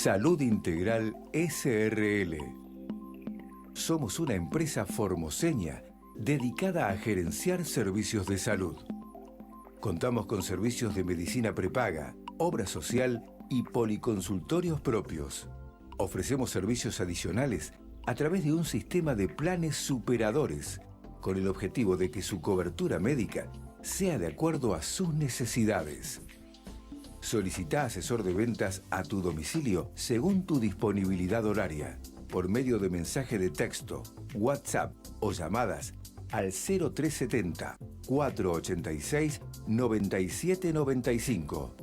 Salud Integral SRL. Somos una empresa formoseña dedicada a gerenciar servicios de salud. Contamos con servicios de medicina prepaga, obra social y policonsultorios propios. Ofrecemos servicios adicionales a través de un sistema de planes superadores, con el objetivo de que su cobertura médica sea de acuerdo a sus necesidades. Solicita asesor de ventas a tu domicilio según tu disponibilidad horaria, por medio de mensaje de texto, WhatsApp o llamadas al 0370 486 9795.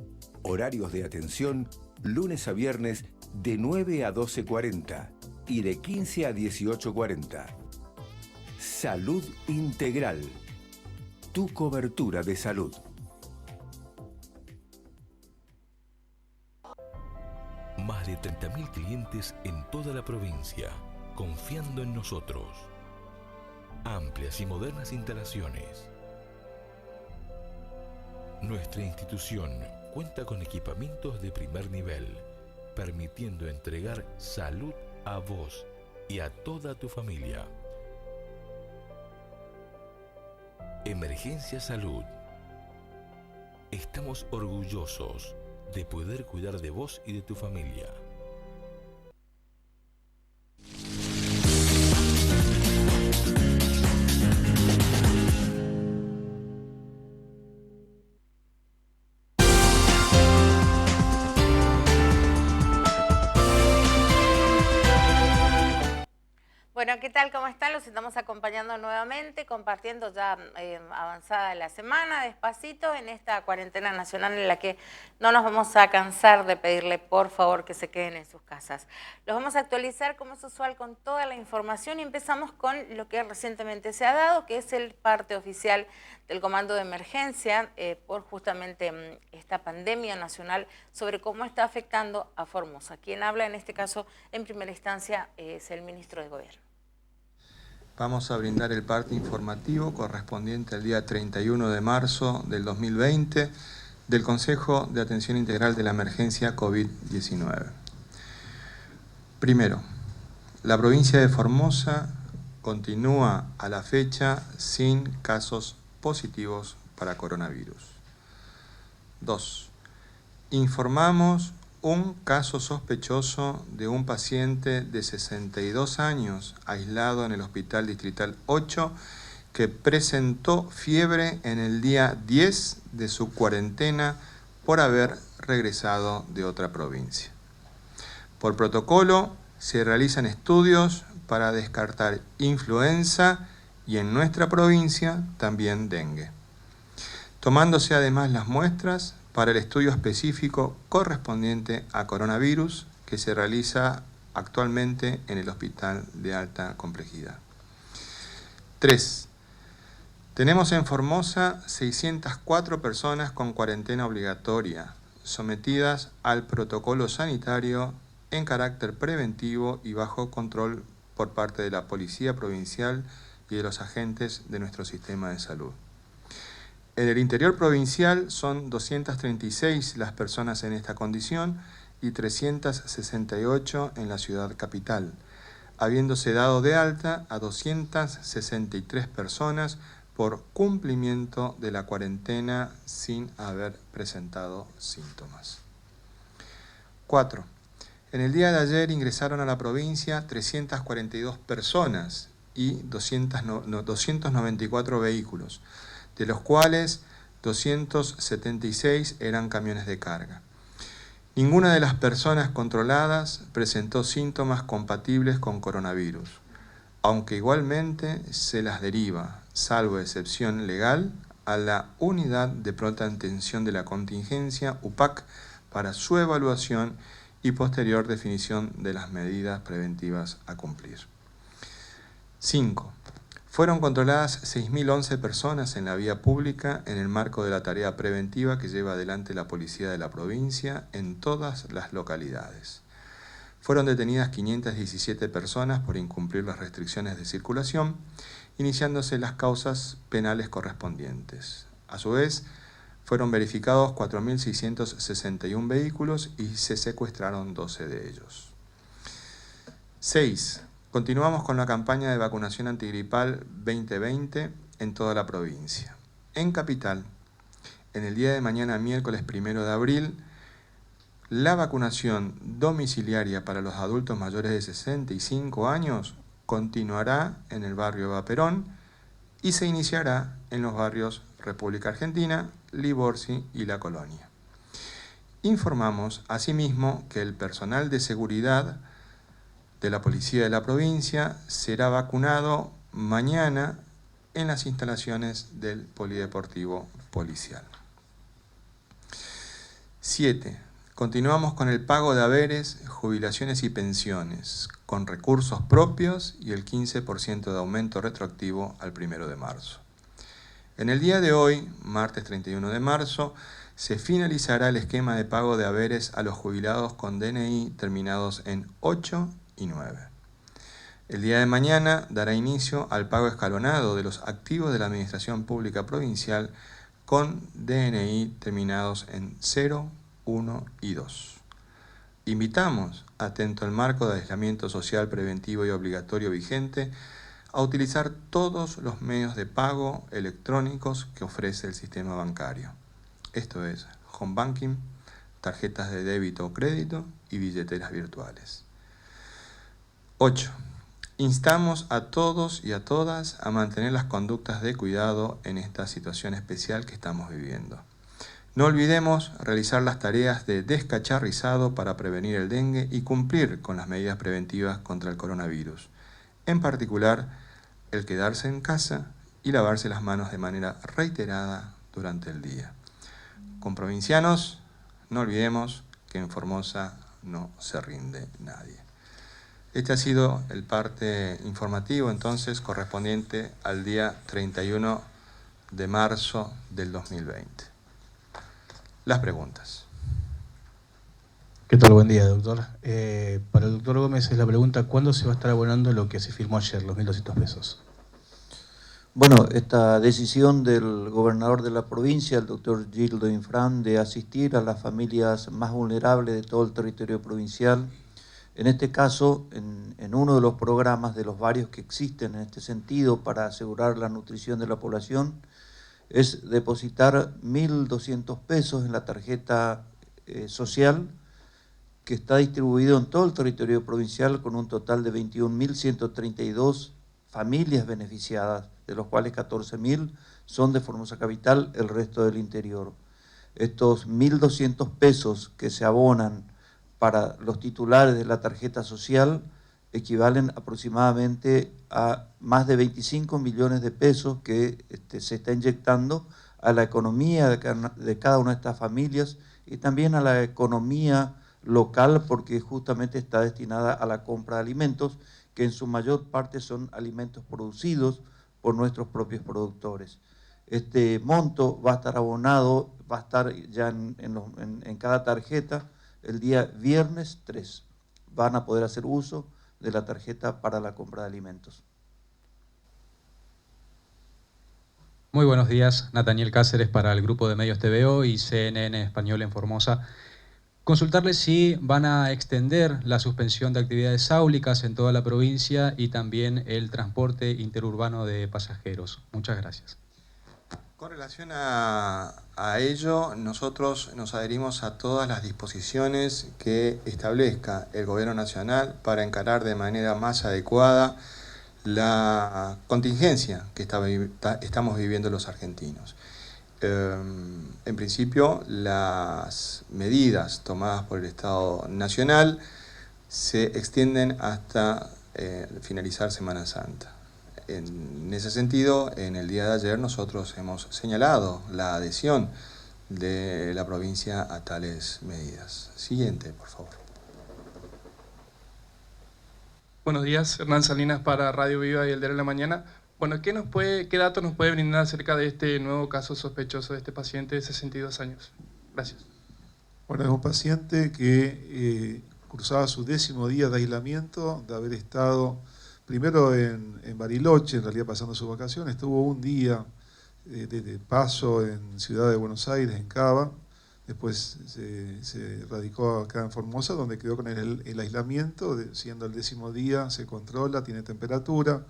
Horarios de atención lunes a viernes de 9 a 12:40 y de 15 a 18:40. Salud Integral. Tu cobertura de salud. Más de 30.000 clientes en toda la provincia, confiando en nosotros. Amplias y modernas instalaciones. Nuestra institución cuenta con equipamientos de primer nivel, permitiendo entregar salud a vos y a toda tu familia. Emergencia Salud. Estamos orgullosos de poder cuidar de vos y de tu familia. Bueno, ¿qué tal? ¿Cómo están? Los estamos acompañando nuevamente, compartiendo ya avanzada la semana, despacito, en esta cuarentena nacional en la que no nos vamos a cansar de pedirle, por favor, que se queden en sus casas. Los vamos a actualizar, como es usual, con toda la información y empezamos con lo que recientemente se ha dado, que es el parte oficial del Comando de Emergencia por justamente esta pandemia nacional, sobre cómo está afectando a Formosa. Quien habla en este caso, en primera instancia, es el ministro de Gobierno. Vamos a brindar el parte informativo correspondiente al día 31 de marzo del 2020 del Consejo de Atención Integral de la Emergencia COVID-19. Primero, la provincia de Formosa continúa a la fecha sin casos positivos para coronavirus. 2. Informamos un caso sospechoso de un paciente de 62 años aislado en el Hospital Distrital 8 que presentó fiebre en el día 10 de su cuarentena por haber regresado de otra provincia. Por protocolo se realizan estudios para descartar influenza y en nuestra provincia también dengue, tomándose además las muestras para el estudio específico correspondiente a coronavirus que se realiza actualmente en el Hospital de Alta Complejidad. 3. Tenemos en Formosa 604 personas con cuarentena obligatoria, sometidas al protocolo sanitario en carácter preventivo y bajo control por parte de la Policía Provincial y de los agentes de nuestro sistema de salud. En el interior provincial son 236 las personas en esta condición y 368 en la ciudad capital, habiéndose dado de alta a 263 personas por cumplimiento de la cuarentena sin haber presentado síntomas. 4. En el día de ayer ingresaron a la provincia 342 personas y 294 vehículos, de los cuales 276 eran camiones de carga. Ninguna de las personas controladas presentó síntomas compatibles con coronavirus, aunque igualmente se las deriva, salvo excepción legal, a la Unidad de Pronta Atención de la Contingencia, UPAC, para su evaluación y posterior definición de las medidas preventivas a cumplir. 5. Fueron controladas 6.011 personas en la vía pública en el marco de la tarea preventiva que lleva adelante la Policía de la provincia en todas las localidades. Fueron detenidas 517 personas por incumplir las restricciones de circulación, iniciándose las causas penales correspondientes. A su vez, Fueron verificados 4.661 vehículos y se secuestraron 12 de ellos. 6. Continuamos con la campaña de vacunación antigripal 2020 en toda la provincia. En Capital, en el día de mañana, miércoles 1 de abril, la vacunación domiciliaria para los adultos mayores de 65 años continuará en el barrio Vaperón y se iniciará en los barrios República Argentina, Liborsi y La Colonia. Informamos asimismo que el personal de seguridad de la Policía de la provincia será vacunado mañana en las instalaciones del Polideportivo Policial. 7. Continuamos con el pago de haberes, jubilaciones y pensiones, con recursos propios y el 15% de aumento retroactivo al 1 de marzo. En el día de hoy, martes 31 de marzo, se finalizará el esquema de pago de haberes a los jubilados con DNI terminados en 8 y 9. El día de mañana dará inicio al pago escalonado de los activos de la Administración Pública Provincial con DNI terminados en 0, 1 y 2. Invitamos, atento al marco de aislamiento social preventivo y obligatorio vigente, a utilizar todos los medios de pago electrónicos que ofrece el sistema bancario. Esto es home banking, tarjetas de débito o crédito y billeteras virtuales. 8. Instamos a todos y a todas a mantener las conductas de cuidado en esta situación especial que estamos viviendo. No olvidemos realizar las tareas de descacharrizado para prevenir el dengue y cumplir con las medidas preventivas contra el coronavirus. En particular, el quedarse en casa y lavarse las manos de manera reiterada durante el día. Con provincianos, no olvidemos que en Formosa no se rinde nadie. Este ha sido el parte informativo, entonces, correspondiente al día 31 de marzo del 2020. Las preguntas. ¿Qué tal? Buen día, doctor. Para el doctor Gómez es la pregunta, ¿cuándo se va a estar abonando lo que se firmó ayer, los 1.200 pesos? Bueno, esta decisión del gobernador de la provincia, el doctor Gildo Infran, de asistir a las familias más vulnerables de todo el territorio provincial, en este caso, en uno de los programas de los varios que existen en este sentido para asegurar la nutrición de la población, es depositar 1.200 pesos en la tarjeta social, que está distribuido en todo el territorio provincial con un total de 21.132 familias beneficiadas, de los cuales 14.000 son de Formosa Capital, el resto del interior. Estos 1.200 pesos que se abonan para los titulares de la tarjeta social equivalen aproximadamente a más de 25 millones de pesos que se está inyectando a la economía de cada una de estas familias y también a la economía local, porque justamente está destinada a la compra de alimentos, que en su mayor parte son alimentos producidos por nuestros propios productores. Este monto va a estar abonado, va a estar ya en cada tarjeta el día viernes 3. Van a poder hacer uso de la tarjeta para la compra de alimentos. Muy buenos días, Nathaniel Cáceres para el grupo de medios TVO y CNN Español en Formosa. Consultarles si van a extender la suspensión de actividades áulicas en toda la provincia y también el transporte interurbano de pasajeros. Muchas gracias. Con relación a ello, nosotros nos adherimos a todas las disposiciones que establezca el Gobierno Nacional para encarar de manera más adecuada la contingencia que estamos viviendo los argentinos. En principio, las medidas tomadas por el Estado Nacional se extienden hasta finalizar Semana Santa. En ese sentido, en el día de ayer nosotros hemos señalado la adhesión de la provincia a tales medidas. Siguiente, por favor. Buenos días, Hernán Salinas para Radio Viva y El Diario de la Mañana. Bueno, ¿qué datos nos puede brindar acerca de este nuevo caso sospechoso de este paciente de 62 años? Gracias. Bueno, es un paciente que cursaba su 10º día de aislamiento, de haber estado primero en Bariloche, en realidad pasando sus vacaciones, estuvo un día de paso en Ciudad de Buenos Aires, en Cava. Después se radicó acá en Formosa, donde quedó con el aislamiento, siendo el 10º día, se controla, tiene temperatura,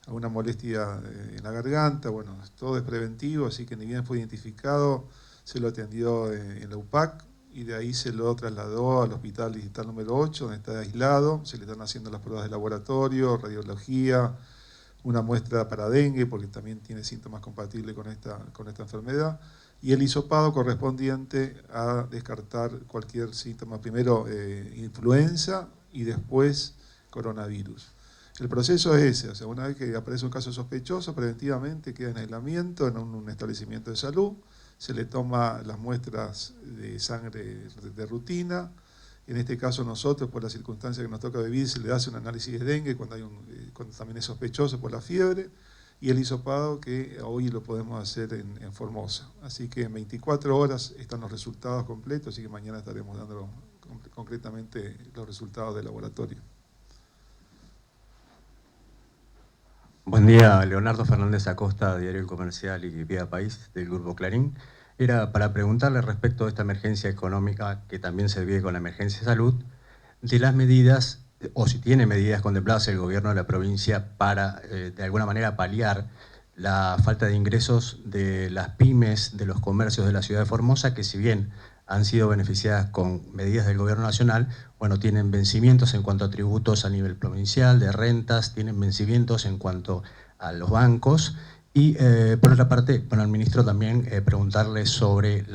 alguna molestia en la garganta, bueno, todo es preventivo, así que ni bien fue identificado, se lo atendió en la UPAC, y de ahí se lo trasladó al hospital digital número 8, donde está aislado, se le están haciendo las pruebas de laboratorio, radiología, una muestra para dengue, porque también tiene síntomas compatibles con esta enfermedad, y el hisopado correspondiente a descartar cualquier síntoma, primero influenza y después coronavirus. El proceso es ese, o sea, una vez que aparece un caso sospechoso, preventivamente queda en aislamiento en un establecimiento de salud, se le toma las muestras de sangre de rutina. En este caso nosotros, por las circunstancias que nos toca vivir, se le hace un análisis de dengue cuando también es sospechoso por la fiebre, y el hisopado que hoy lo podemos hacer en Formosa. Así que en 24 horas están los resultados completos, así que mañana estaremos dando concretamente los resultados del laboratorio. Buen día, Leonardo Fernández Acosta, Diario El Comercial y Vía País, del Grupo Clarín. Era para preguntarle respecto a esta emergencia económica que también se vive con la emergencia de salud, de las medidas, o si tiene medidas contempladas el gobierno de la provincia para, de alguna manera, paliar la falta de ingresos de las pymes, de los comercios de la ciudad de Formosa, que si bien han sido beneficiadas con medidas del gobierno nacional, bueno, tienen vencimientos en cuanto a tributos a nivel provincial, de rentas, tienen vencimientos en cuanto a los bancos. Y por otra parte, bueno, al ministro también preguntarle sobre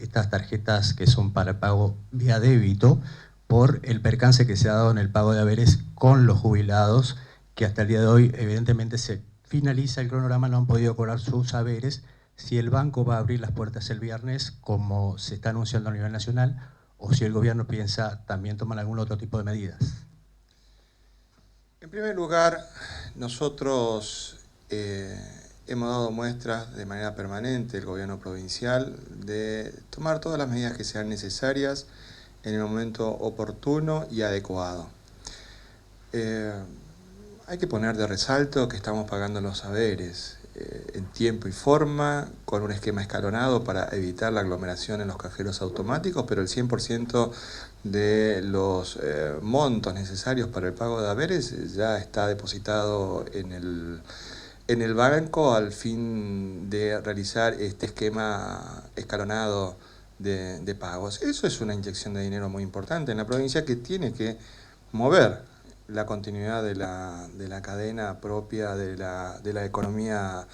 estas tarjetas que son para pago vía débito, por el percance que se ha dado en el pago de haberes con los jubilados, que hasta el día de hoy evidentemente se finaliza el cronograma, no han podido cobrar sus haberes. Si el banco va a abrir las puertas el viernes, como se está anunciando a nivel nacional, o si el gobierno piensa también tomar algún otro tipo de medidas. En primer lugar, nosotros hemos dado muestras de manera permanente, el gobierno provincial, de tomar todas las medidas que sean necesarias en el momento oportuno y adecuado. Hay que poner de resalto que estamos pagando los haberes en tiempo y forma, con un esquema escalonado para evitar la aglomeración en los cajeros automáticos, pero el 100% de los montos necesarios para el pago de haberes ya está depositado en el banco al fin de realizar este esquema escalonado de pagos. Eso es una inyección de dinero muy importante en la provincia que tiene que mover la continuidad de la cadena propia de la economía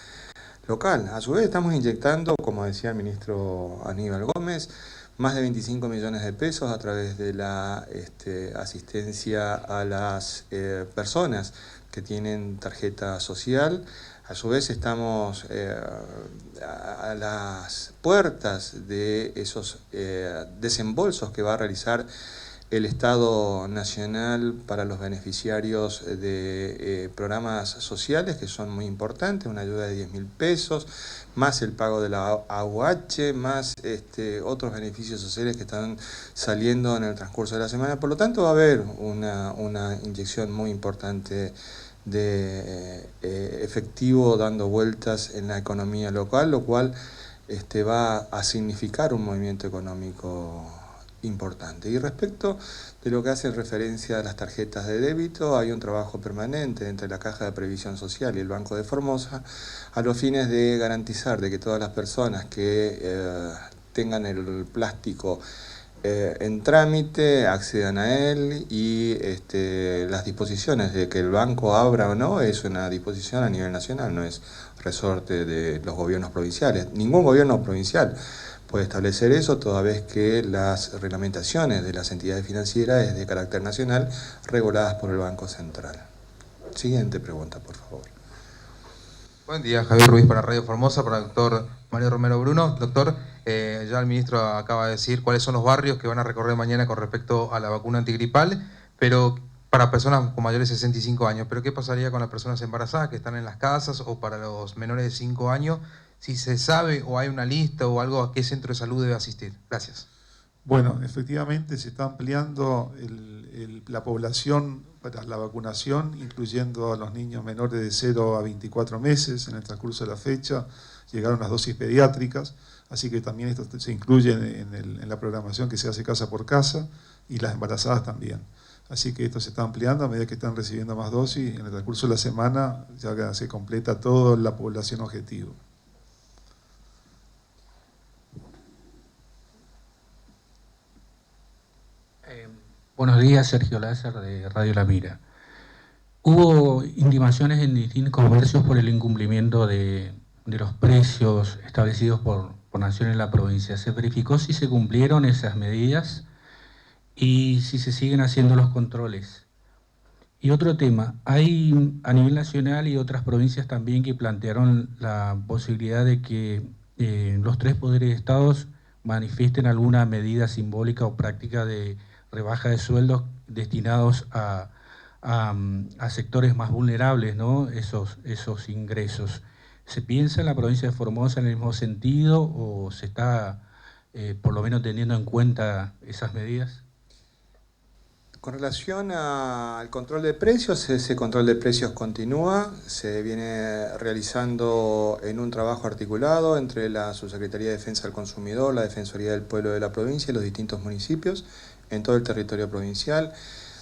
local. A su vez estamos inyectando, como decía el ministro Aníbal Gómez, más de 25 millones de pesos a través de la asistencia a las personas que tienen tarjeta social. A su vez estamos a las puertas de esos desembolsos que va a realizar el Estado Nacional para los beneficiarios de programas sociales, que son muy importantes, una ayuda de 10.000 pesos, más el pago de la AUH, más otros beneficios sociales que están saliendo en el transcurso de la semana. Por lo tanto, va a haber una inyección muy importante de efectivo dando vueltas en la economía local, lo cual va a significar un movimiento económico importante. Y respecto de lo que hace referencia a las tarjetas de débito, hay un trabajo permanente entre la Caja de Previsión Social y el Banco de Formosa a los fines de garantizar de que todas las personas que tengan el plástico en trámite accedan a él, y las disposiciones de que el banco abra o no es una disposición a nivel nacional, no es resorte de los gobiernos provinciales. Ningún gobierno provincial puede establecer eso, toda vez que las reglamentaciones de las entidades financieras es de carácter nacional, reguladas por el Banco Central. Siguiente pregunta, por favor. Buen día, Javier Ruiz para Radio Formosa, para el doctor Mario Romero Bruno. Doctor, ya el ministro acaba de decir cuáles son los barrios que van a recorrer mañana con respecto a la vacuna antigripal, pero para personas con mayores de 65 años. Pero ¿qué pasaría con las personas embarazadas que están en las casas, o para los menores de 5 años? Si se sabe o hay una lista o algo, ¿a qué centro de salud debe asistir? Gracias. Bueno, efectivamente se está ampliando la población para la vacunación, incluyendo a los niños menores de 0 a 24 meses. En el transcurso de la fecha llegaron las dosis pediátricas, así que también esto se incluye en la programación que se hace casa por casa, y las embarazadas también. Así que esto se está ampliando a medida que están recibiendo más dosis. En el transcurso de la semana ya se completa toda la población objetivo. Buenos días, Sergio Láser de Radio La Mira. Hubo intimaciones en distintos comercios por el incumplimiento de los precios establecidos por Nación en la provincia. ¿Se verificó si se cumplieron esas medidas y si se siguen haciendo los controles? Y otro tema, hay a nivel nacional y otras provincias también que plantearon la posibilidad de que los 3 poderes de Estado manifiesten alguna medida simbólica o práctica de rebaja de sueldos destinados a sectores más vulnerables, ¿no? Esos ingresos. ¿Se piensa en la provincia de Formosa en el mismo sentido o se está por lo menos teniendo en cuenta esas medidas? Con relación al control de precios, ese control de precios continúa, se viene realizando en un trabajo articulado entre la Subsecretaría de Defensa del Consumidor, la Defensoría del Pueblo de la provincia y los distintos municipios en todo el territorio provincial.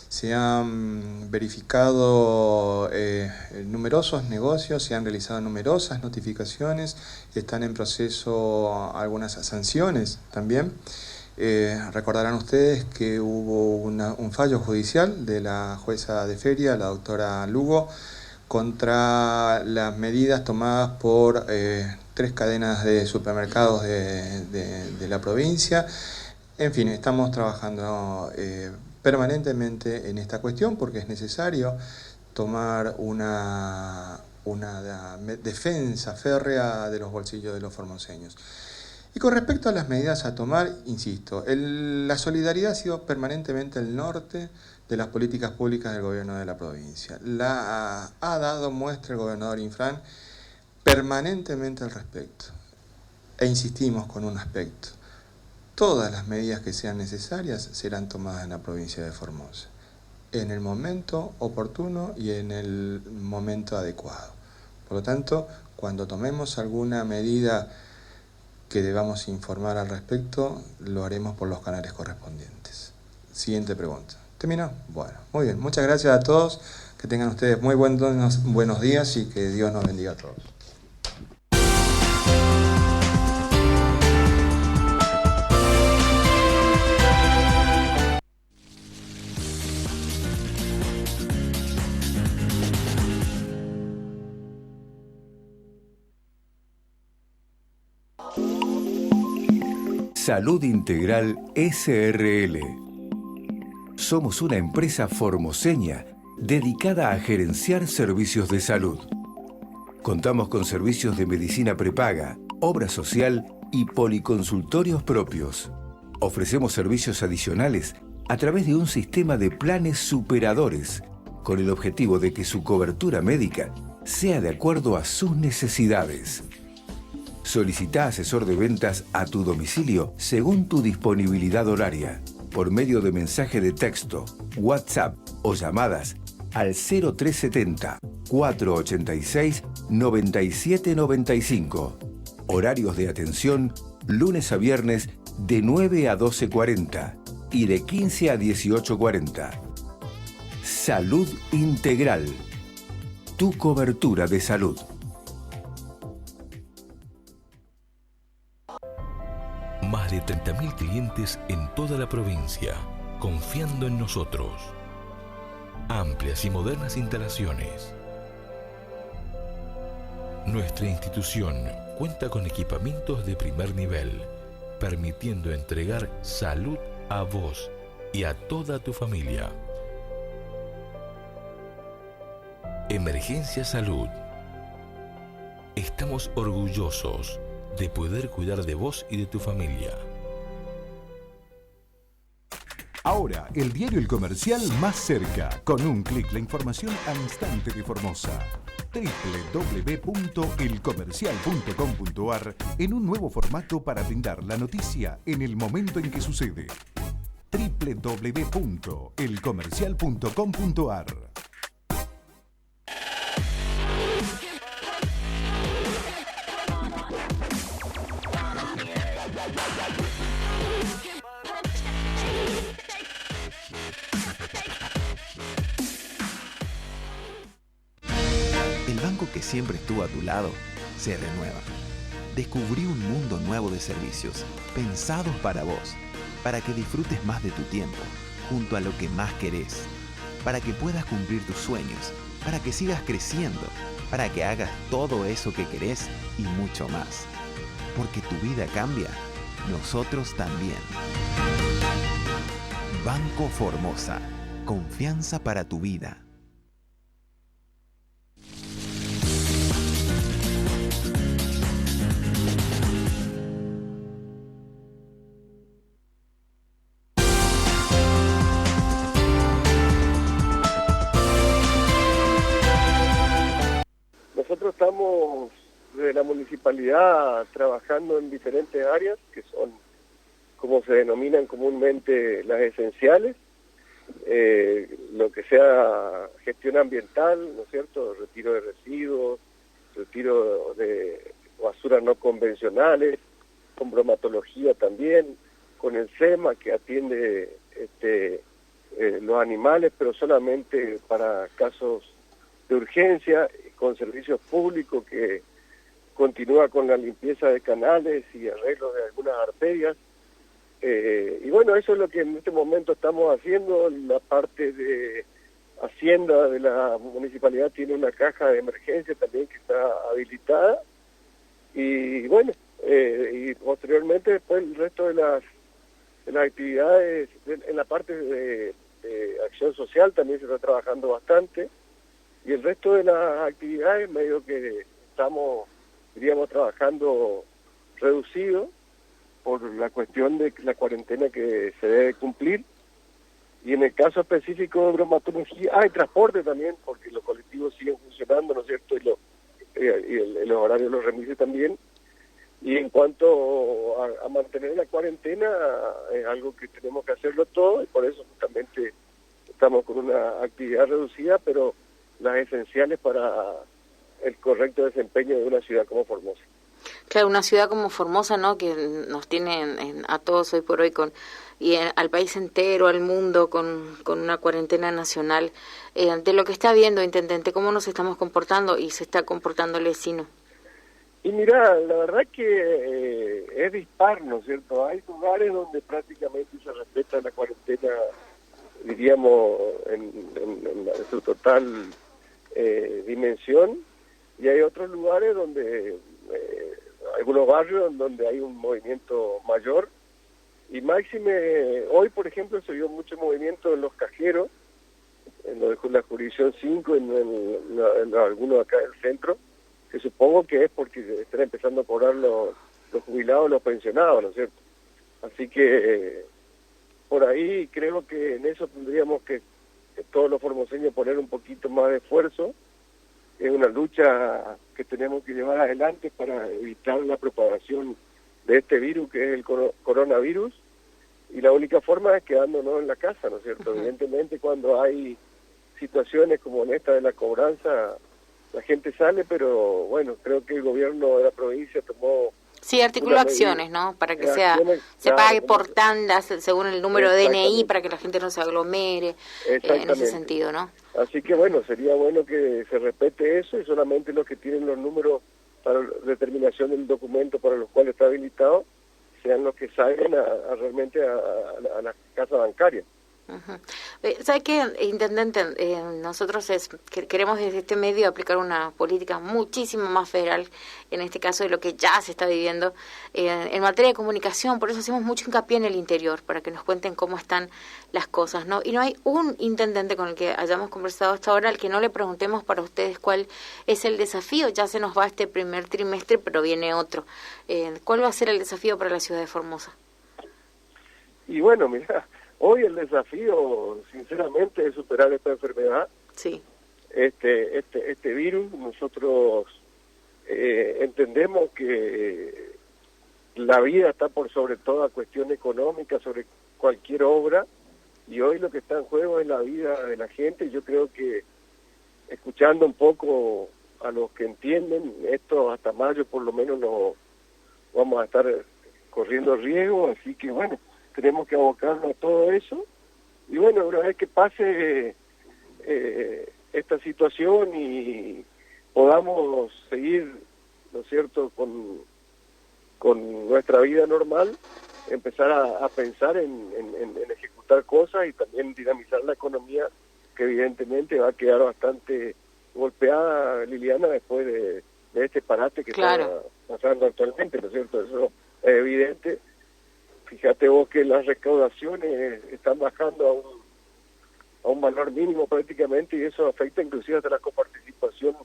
Se han verificado numerosos negocios, se han realizado numerosas notificaciones, están en proceso algunas sanciones también. Recordarán ustedes que hubo un fallo judicial de la jueza de feria, la doctora Lugo, contra las medidas tomadas por 3 cadenas de supermercados de la provincia. En fin, estamos trabajando permanentemente en esta cuestión porque es necesario tomar una defensa férrea de los bolsillos de los formoseños. Y con respecto a las medidas a tomar, insisto, la solidaridad ha sido permanentemente el norte de las políticas públicas del gobierno de la provincia. Ha dado muestra el gobernador Infran permanentemente al respecto. E insistimos con un aspecto. Todas las medidas que sean necesarias serán tomadas en la provincia de Formosa, en el momento oportuno y en el momento adecuado. Por lo tanto, cuando tomemos alguna medida que debamos informar al respecto, lo haremos por los canales correspondientes. Siguiente pregunta. ¿Terminó? Bueno, muy bien. Muchas gracias a todos. Que tengan ustedes muy buenos días y que Dios nos bendiga a todos. Salud Integral SRL. Somos una empresa formoseña dedicada a gerenciar servicios de salud. Contamos con servicios de medicina prepaga, obra social y policonsultorios propios. Ofrecemos servicios adicionales a través de un sistema de planes superadores, con el objetivo de que su cobertura médica sea de acuerdo a sus necesidades. Solicita asesor de ventas a tu domicilio según tu disponibilidad horaria, por medio de mensaje de texto, WhatsApp o llamadas al 0370 486 9795. Horarios de atención lunes a viernes de 9 a 12:40 y de 15 a 18:40. Salud Integral. Tu cobertura de salud. Más de 30.000 clientes en toda la provincia, confiando en nosotros. Amplias y modernas instalaciones. Nuestra institución cuenta con equipamientos de primer nivel, permitiendo entregar salud a vos y a toda tu familia. Emergencia Salud. Estamos orgullosos de poder cuidar de vos y de tu familia. Ahora, el diario El Comercial más cerca. Con un clic, la información al instante de Formosa. www.elcomercial.com.ar en un nuevo formato para brindar la noticia en el momento en que sucede. www.elcomercial.com.ar. El banco que siempre estuvo a tu lado se renueva. Descubrí un mundo nuevo de servicios, pensados para vos, para que disfrutes más de tu tiempo, junto a lo que más querés, para que puedas cumplir tus sueños, para que sigas creciendo, para que hagas todo eso que querés y mucho más. Porque tu vida cambia, nosotros también. Banco Formosa, confianza para tu vida. Nosotros estamos desde la municipalidad trabajando en diferentes áreas que son, como se denominan comúnmente, las esenciales, lo que sea gestión ambiental, ¿no es cierto?, retiro de residuos, retiro de basuras no convencionales, con bromatología también, con el SEMA que atiende los animales, pero solamente para casos de urgencia, con servicios públicos que continúa con la limpieza de canales y arreglo de algunas arterias. Y bueno, eso es lo que en este momento estamos haciendo. La parte de Hacienda de la municipalidad tiene una caja de emergencia también que está habilitada. Y bueno, y posteriormente después el resto de las actividades, en la parte de acción social también se está trabajando bastante. Y el resto de las actividades medio que estamos, diríamos, trabajando reducido por la cuestión de la cuarentena que se debe cumplir. Y en el caso específico de bromatología, hay transporte también, porque los colectivos siguen funcionando, ¿no es cierto? Y los horarios los remises también. Y en cuanto a mantener la cuarentena, es algo que tenemos que hacerlo todo, y por eso justamente estamos con una actividad reducida, pero las esenciales para el correcto desempeño de una ciudad como Formosa. Claro, una ciudad como Formosa, ¿no?, que nos tiene a todos hoy por hoy al país entero, al mundo, con una cuarentena nacional. De lo que está viendo, intendente, ¿cómo nos estamos comportando y se está comportando el vecino? Y mira, la verdad que es dispar, ¿no es cierto? Hay lugares donde prácticamente se respeta la cuarentena, diríamos, en su total dimensión, y hay otros lugares donde, algunos barrios donde hay un movimiento mayor, y máxime, hoy por ejemplo se vio mucho movimiento en los cajeros, en la jurisdicción 5, en algunos acá del centro, que supongo que es porque están empezando a cobrar los jubilados, los pensionados, ¿no es cierto? Así que por ahí creo que en eso tendríamos que todos los formoseños poner un poquito más de esfuerzo. Es una lucha que tenemos que llevar adelante para evitar la propagación de este virus que es el coronavirus, y la única forma es quedándonos en la casa, ¿no es cierto? Evidentemente cuando hay situaciones como en esta de la cobranza, la gente sale, pero bueno, creo que el gobierno de la provincia tomó... Sí, articuló acciones, ¿no? Para que se pague por tandas según el número de DNI, para que la gente no se aglomere, en ese sentido, ¿no? Así que bueno, sería bueno que se respete eso, y solamente los que tienen los números para determinación del documento para los cuales está habilitado sean los que salgan realmente a la casa bancaria. ¿Sabe qué, intendente? Nosotros queremos desde este medio aplicar una política muchísimo más federal, en este caso de lo que ya se está viviendo en materia de comunicación. Por eso hacemos mucho hincapié en el interior, para que nos cuenten cómo están las cosas, ¿no? Y no hay un intendente con el que hayamos conversado hasta ahora al que no le preguntemos para ustedes cuál es el desafío. Ya se nos va este primer trimestre, pero viene otro. ¿Cuál va a ser el desafío para la ciudad de Formosa? Y bueno, mira, hoy el desafío, sinceramente, es superar esta enfermedad. Sí. Este virus. Nosotros entendemos que la vida está por sobre toda cuestión económica, sobre cualquier obra, y hoy lo que está en juego es la vida de la gente. Yo creo que, escuchando un poco a los que entienden esto, hasta mayo por lo menos no vamos a estar corriendo riesgo, así que bueno, tenemos que abocarnos a todo eso, y bueno, una vez que pase esta situación y podamos seguir, ¿no es cierto?, con nuestra vida normal, empezar a pensar en ejecutar cosas y también dinamizar la economía, que evidentemente va a quedar bastante golpeada, Liliana, después de este parate que está pasando actualmente, ¿no es cierto? Eso es evidente. Fíjate vos que las recaudaciones están bajando a un valor mínimo prácticamente, y eso afecta inclusive hasta la coparticipación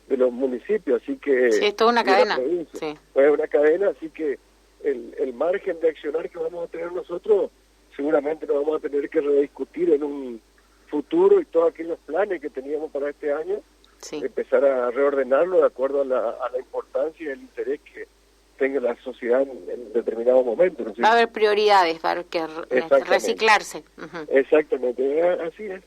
de los municipios, así que... Sí, es toda una cadena. Sí. Es una cadena, así que el margen de accionar que vamos a tener nosotros seguramente lo vamos a tener que rediscutir en un futuro, y todos aquellos planes que teníamos para este año, empezar a reordenarlo de acuerdo a la importancia y el interés que tenga la sociedad en determinado momento, ¿no? Va a haber prioridades, va a haber que reciclarse. Exactamente, así es.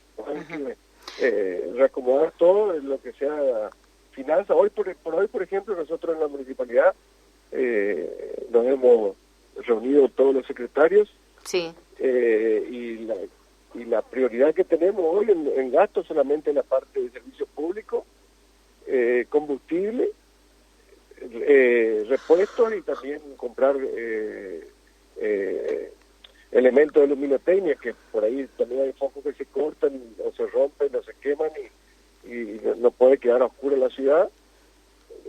Reacomodar todo en lo que sea finanzas. Hoy por hoy, por ejemplo, nosotros en la municipalidad nos hemos reunido todos los secretarios, y la prioridad que tenemos hoy en gastos solamente en la parte de servicios públicos, combustible, repuestos, y también comprar elementos de luminotecnia, que por ahí también hay focos que se cortan o se rompen o se queman y no puede quedar oscura la ciudad.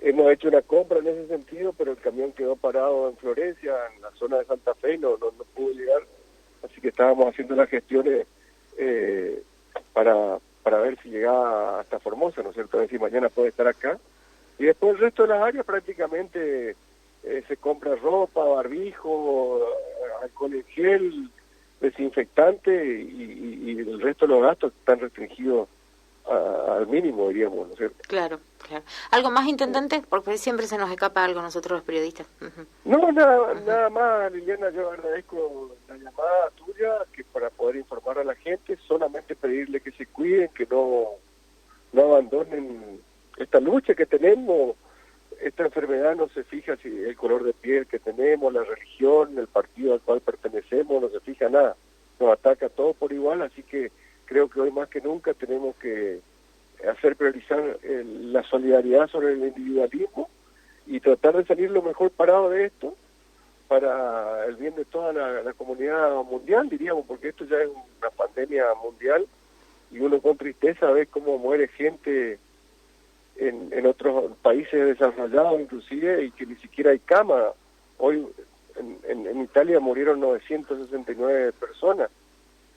Hemos hecho una compra en ese sentido, pero el camión quedó parado en Florencia, en la zona de Santa Fe, no pudo llegar, así que estábamos haciendo las gestiones para ver si llegaba hasta Formosa, ¿no es cierto?, a ver si mañana puede estar acá. Y después el resto de las áreas prácticamente se compra ropa, barbijo, alcohol en gel, desinfectante, y el resto de los gastos están restringidos al mínimo, diríamos, ¿no es cierto? Claro. ¿Algo más, intendente? Porque siempre se nos escapa algo nosotros los periodistas. No, nada más, Liliana, yo agradezco la llamada tuya, que para poder informar a la gente, solamente pedirle que se cuiden, que no abandonen esta lucha que tenemos. Esta enfermedad no se fija si el color de piel que tenemos, la religión, el partido al cual pertenecemos, no se fija nada, nos ataca todo por igual, así que creo que hoy más que nunca tenemos que hacer priorizar la solidaridad sobre el individualismo y tratar de salir lo mejor parado de esto para el bien de toda la comunidad mundial, diríamos, porque esto ya es una pandemia mundial, y uno con tristeza ve cómo muere gente en otros países desarrollados inclusive, y que ni siquiera hay cama. Hoy en Italia murieron 969 personas,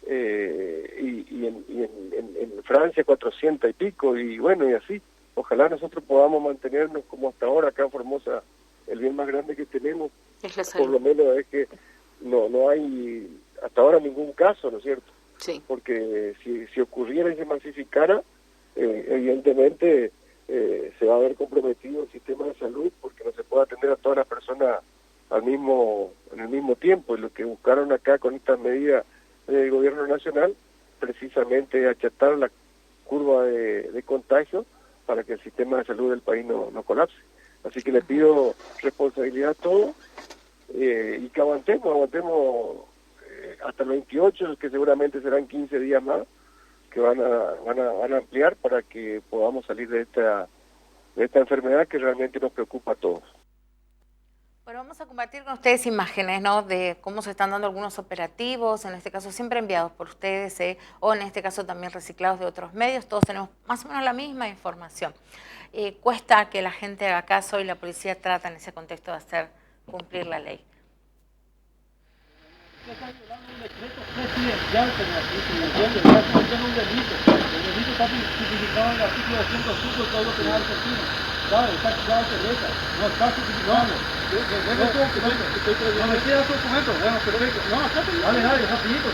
y en Francia 400 y pico, y bueno, y así. Ojalá nosotros podamos mantenernos como hasta ahora acá en Formosa. El bien más grande que tenemos, por lo menos, es que no hay hasta ahora ningún caso, ¿no es cierto? Sí. Porque si ocurriera y se masificara, evidentemente se va a ver comprometido el sistema de salud, porque no se puede atender a todas las personas en el mismo tiempo. Y lo que buscaron acá con estas medidas del gobierno nacional, precisamente es achatar la curva de contagio para que el sistema de salud del país no colapse. Así que le pido responsabilidad a todos, y que aguantemos hasta el 28, que seguramente serán 15 días más, que van a ampliar para que podamos salir de esta enfermedad que realmente nos preocupa a todos. Bueno, vamos a compartir con ustedes imágenes, ¿no?, de cómo se están dando algunos operativos, en este caso siempre enviados por ustedes, o en este caso también reciclados de otros medios. Todos tenemos más o menos la misma información. Cuesta que la gente haga caso, y la policía trata en ese contexto de hacer cumplir la ley. Está violando un decreto presidencial, como así, ¿me entiendes? Está cometiendo un delito. El delito está tipificado en el artículo 205 del Código Penal argentino. ¿Sabes? Está acusado de cerveza. No está tipificado. No me queda su documento. Bueno, perfecto. No, acá te digo. Dale, rapidito.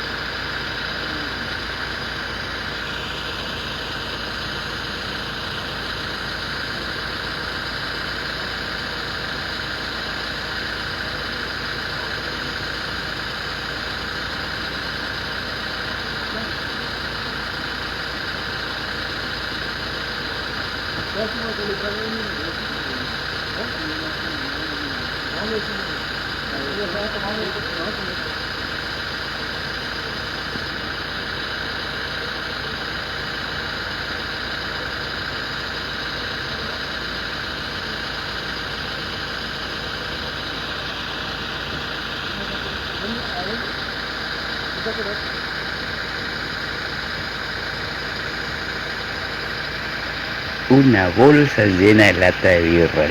Una bolsa llena de lata de birra.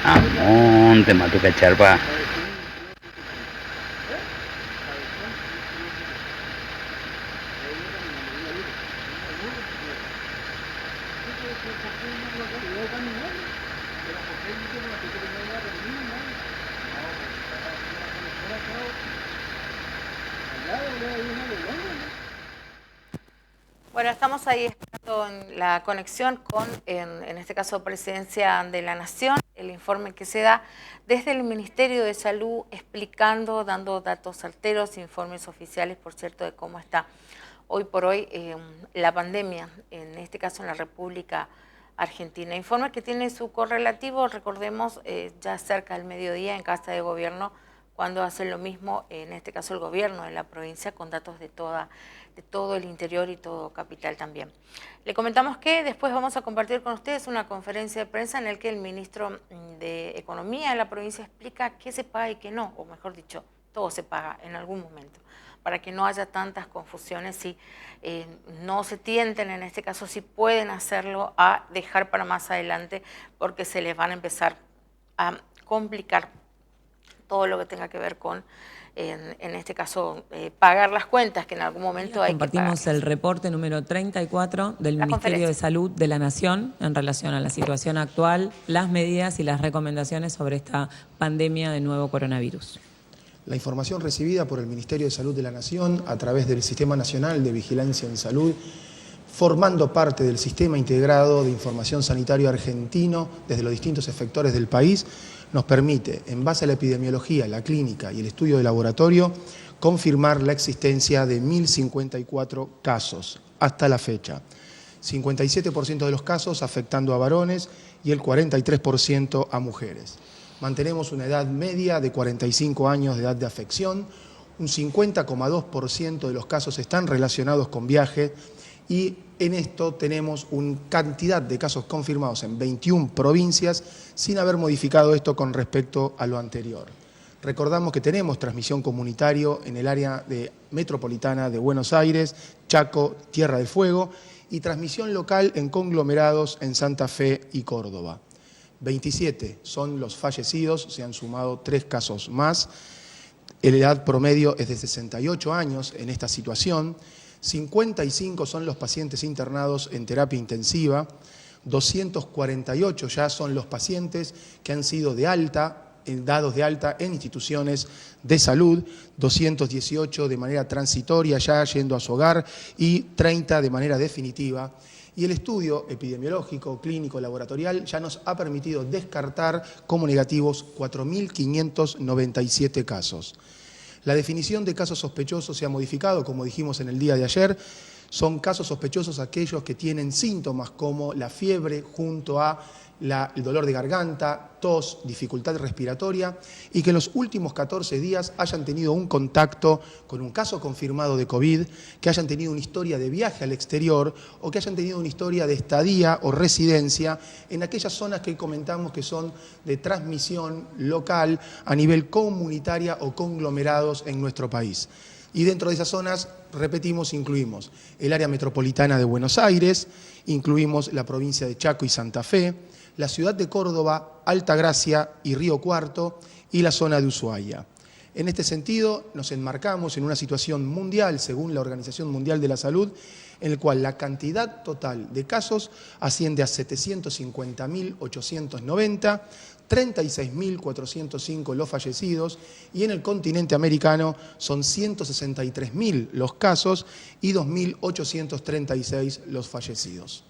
Amón, te mató cacharpa. Bueno, estamos ahí esperando en la conexión con, en este caso, Presidencia de la Nación, el informe que se da desde el Ministerio de Salud explicando, dando datos certeros, informes oficiales, por cierto, de cómo está hoy por hoy la pandemia, en este caso en la República Argentina. Informe que tiene su correlativo, recordemos, ya cerca del mediodía en Casa de Gobierno, cuando hace lo mismo, en este caso el gobierno de la provincia, con datos de todo el interior y todo capital también. Le comentamos que después vamos a compartir con ustedes una conferencia de prensa en la que el ministro de Economía de la provincia explica qué se paga y qué no, o mejor dicho, todo se paga en algún momento, para que no haya tantas confusiones y no se tienten, en este caso si pueden hacerlo, a dejar para más adelante, porque se les van a empezar a complicar todo lo que tenga que ver con, en este caso, pagar las cuentas que en algún momento hay que pagar. Compartimos el reporte número 34 del Ministerio de Salud de la Nación en relación a la situación actual, las medidas y las recomendaciones sobre esta pandemia de nuevo coronavirus. La información recibida por el Ministerio de Salud de la Nación a través del Sistema Nacional de Vigilancia en Salud, formando parte del Sistema Integrado de Información Sanitario Argentino desde los distintos efectores del país, nos permite, en base a la epidemiología, la clínica y el estudio de laboratorio, confirmar la existencia de 1.054 casos hasta la fecha. 57% de los casos afectando a varones y el 43% a mujeres. Mantenemos una edad media de 45 años de edad de afección, un 50,2% de los casos están relacionados con viaje y en esto tenemos una cantidad de casos confirmados en 21 provincias sin haber modificado esto con respecto a lo anterior. Recordamos que tenemos transmisión comunitario en el área metropolitana de Buenos Aires, Chaco, Tierra del Fuego y transmisión local en conglomerados en Santa Fe y Córdoba. 27 son los fallecidos, se han sumado 3 casos más. La edad promedio es de 68 años en esta situación. 55 son los pacientes internados en terapia intensiva, 248 ya son los pacientes que han sido dados de alta en instituciones de salud, 218 de manera transitoria ya yendo a su hogar y 30 de manera definitiva. Y el estudio epidemiológico, clínico, laboratorial ya nos ha permitido descartar como negativos 4.597 casos. La definición de casos sospechosos se ha modificado, como dijimos en el día de ayer. Son casos sospechosos aquellos que tienen síntomas como la fiebre junto a el dolor de garganta, tos, dificultad respiratoria y que en los últimos 14 días hayan tenido un contacto con un caso confirmado de COVID, que hayan tenido una historia de viaje al exterior o que hayan tenido una historia de estadía o residencia en aquellas zonas que comentamos que son de transmisión local a nivel comunitaria o conglomerados en nuestro país. Y dentro de esas zonas, repetimos, incluimos el área metropolitana de Buenos Aires, incluimos la provincia de Chaco y Santa Fe, la ciudad de Córdoba, Altagracia y Río Cuarto y la zona de Ushuaia. En este sentido, nos enmarcamos en una situación mundial, según la Organización Mundial de la Salud, en el cual la cantidad total de casos asciende a 750.890, 36.405 los fallecidos y en el continente americano son 163.000 los casos y 2.836 los fallecidos.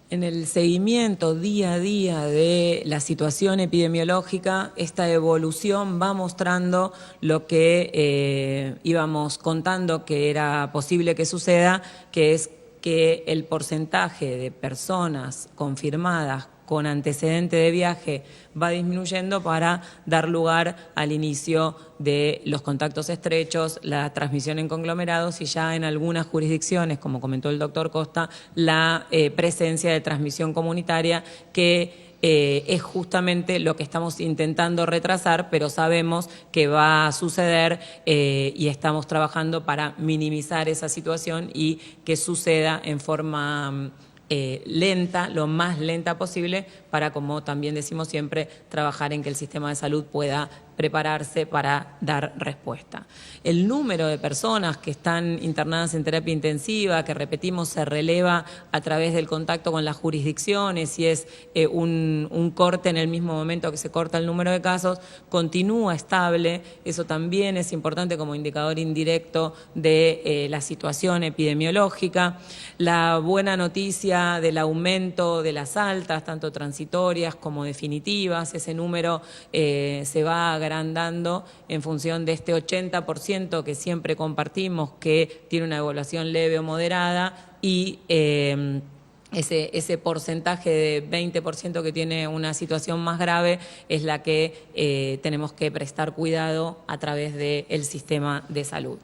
En el seguimiento día a día de la situación epidemiológica, esta evolución va mostrando lo que íbamos contando que era posible que suceda, que es que el porcentaje de personas confirmadas con antecedente de viaje va disminuyendo para dar lugar al inicio de los contactos estrechos, la transmisión en conglomerados y ya en algunas jurisdicciones, como comentó el doctor Costa, la presencia de transmisión comunitaria que es justamente lo que estamos intentando retrasar, pero sabemos que va a suceder y estamos trabajando para minimizar esa situación y que suceda en forma lenta, lo más lenta posible, para, como también decimos siempre, trabajar en que el sistema de salud pueda prepararse para dar respuesta. El número de personas que están internadas en terapia intensiva, que repetimos, se releva a través del contacto con las jurisdicciones y es un corte en el mismo momento que se corta el número de casos, continúa estable. Eso también es importante como indicador indirecto de la situación epidemiológica. La buena noticia del aumento de las altas, tanto transitorias como definitivas, ese número se va agrandando en función de este 80% que siempre compartimos, que tiene una evaluación leve o moderada, y ese porcentaje de 20% que tiene una situación más grave es la que tenemos que prestar cuidado a través del sistema de salud.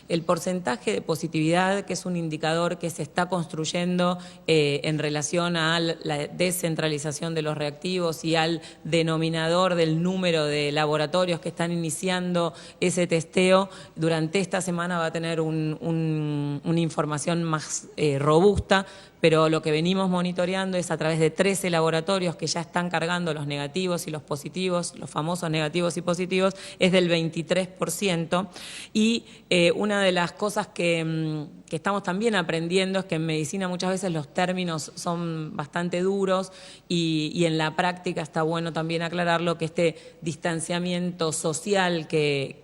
El porcentaje de positividad, que es un indicador que se está construyendo en relación a la descentralización de los reactivos y al denominador del número de laboratorios que están iniciando ese testeo, durante esta semana va a tener una información más robusta, pero lo que venimos monitoreando es a través de 13 laboratorios que ya están cargando los negativos y los positivos, los famosos negativos y positivos, es del 23%. Y una de las cosas que estamos también aprendiendo es que en medicina muchas veces los términos son bastante duros y en la práctica está bueno también aclararlo, que este distanciamiento social que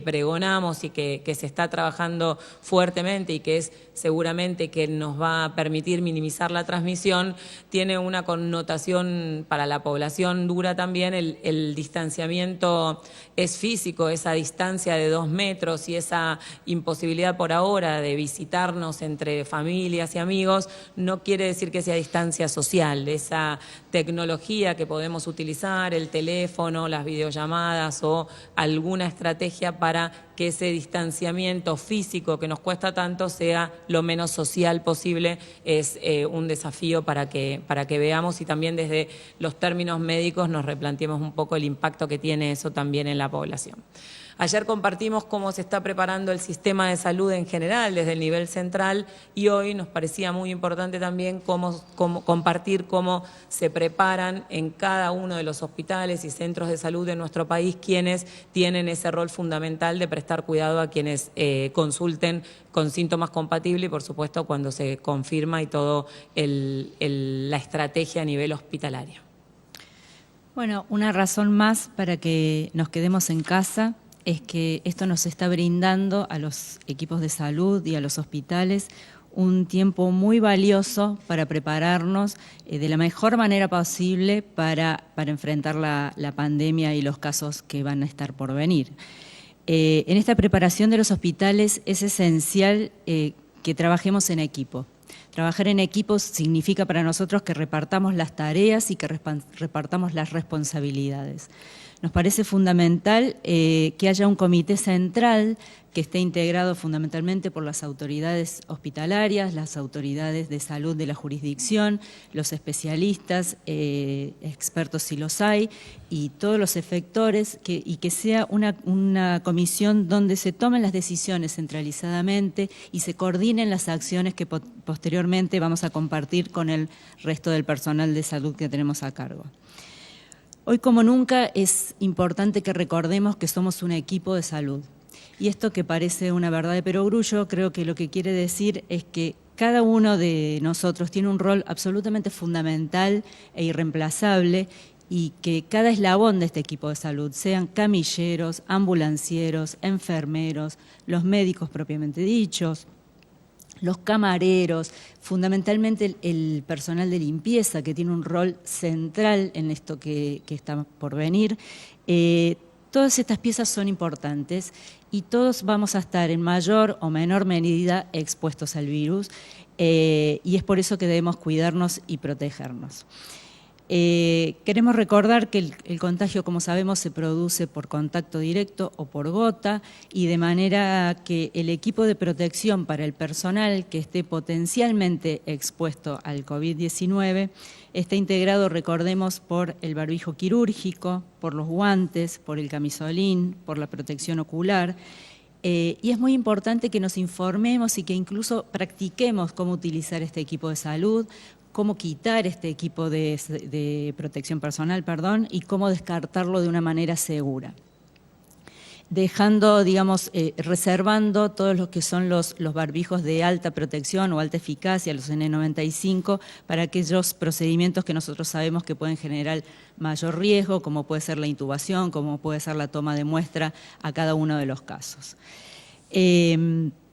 pregonamos y que se está trabajando fuertemente y que es seguramente que nos va a permitir minimizar la transmisión, tiene una connotación para la población dura también. El distanciamiento es físico, esa distancia de 2 metros y esa imposibilidad por ahora de visitarnos entre familias y amigos, no quiere decir que sea distancia social. Esa tecnología que podemos utilizar, el teléfono, las videollamadas o alguna estrategia para que ese distanciamiento físico que nos cuesta tanto sea lo menos social posible, es un desafío para que veamos y también desde los términos médicos nos replanteemos un poco el impacto que tiene eso también en la población. Ayer compartimos cómo se está preparando el sistema de salud en general desde el nivel central y hoy nos parecía muy importante también compartir cómo se preparan en cada uno de los hospitales y centros de salud de nuestro país quienes tienen ese rol fundamental de prestar cuidado a quienes consulten con síntomas compatibles y por supuesto cuando se confirma y todo la estrategia a nivel hospitalario. Bueno, una razón más para que nos quedemos en casa es que esto nos está brindando a los equipos de salud y a los hospitales un tiempo muy valioso para prepararnos de la mejor manera posible para enfrentar la pandemia y los casos que van a estar por venir. En esta preparación de los hospitales es esencial que trabajemos en equipo. Trabajar en equipo significa para nosotros que repartamos las tareas y que repartamos las responsabilidades. Nos parece fundamental que haya un comité central que esté integrado fundamentalmente por las autoridades hospitalarias, las autoridades de salud de la jurisdicción, los especialistas, expertos si los hay, y todos los efectores, y que sea una comisión donde se tomen las decisiones centralizadamente y se coordinen las acciones que posteriormente vamos a compartir con el resto del personal de salud que tenemos a cargo. Hoy como nunca es importante que recordemos que somos un equipo de salud. Y esto que parece una verdad de perogrullo, creo que lo que quiere decir es que cada uno de nosotros tiene un rol absolutamente fundamental e irreemplazable y que cada eslabón de este equipo de salud, sean camilleros, ambulancieros, enfermeros, los médicos propiamente dichos, los camareros, fundamentalmente el personal de limpieza que tiene un rol central en esto que está por venir. Todas estas piezas son importantes y todos vamos a estar en mayor o menor medida expuestos al virus, y es por eso que debemos cuidarnos y protegernos. Queremos recordar que el contagio, como sabemos, se produce por contacto directo o por gota, y de manera que el equipo de protección para el personal que esté potencialmente expuesto al COVID-19 está integrado, recordemos, por el barbijo quirúrgico, por los guantes, por el camisolín, por la protección ocular. Y es muy importante que nos informemos y que incluso practiquemos cómo utilizar este equipo de salud, cómo quitar este equipo de protección personal, y cómo descartarlo de una manera segura. Dejando, digamos, reservando todos los que son los barbijos de alta protección o alta eficacia, los N95, para aquellos procedimientos que nosotros sabemos que pueden generar mayor riesgo, como puede ser la intubación, como puede ser la toma de muestra a cada uno de los casos.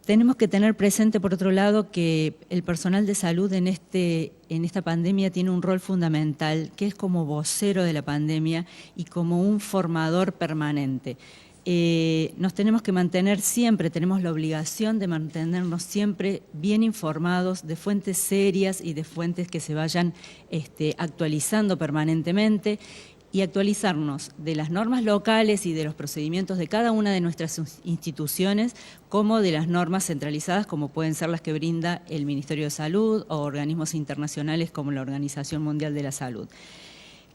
Tenemos que tener presente, por otro lado, que el personal de salud en esta pandemia tiene un rol fundamental, que es como vocero de la pandemia y como un formador permanente. Nos tenemos que mantener siempre, tenemos la obligación de mantenernos siempre bien informados de fuentes serias y de fuentes que se vayan actualizando permanentemente, y actualizarnos de las normas locales y de los procedimientos de cada una de nuestras instituciones, como de las normas centralizadas, como pueden ser las que brinda el Ministerio de Salud o organismos internacionales como la Organización Mundial de la Salud.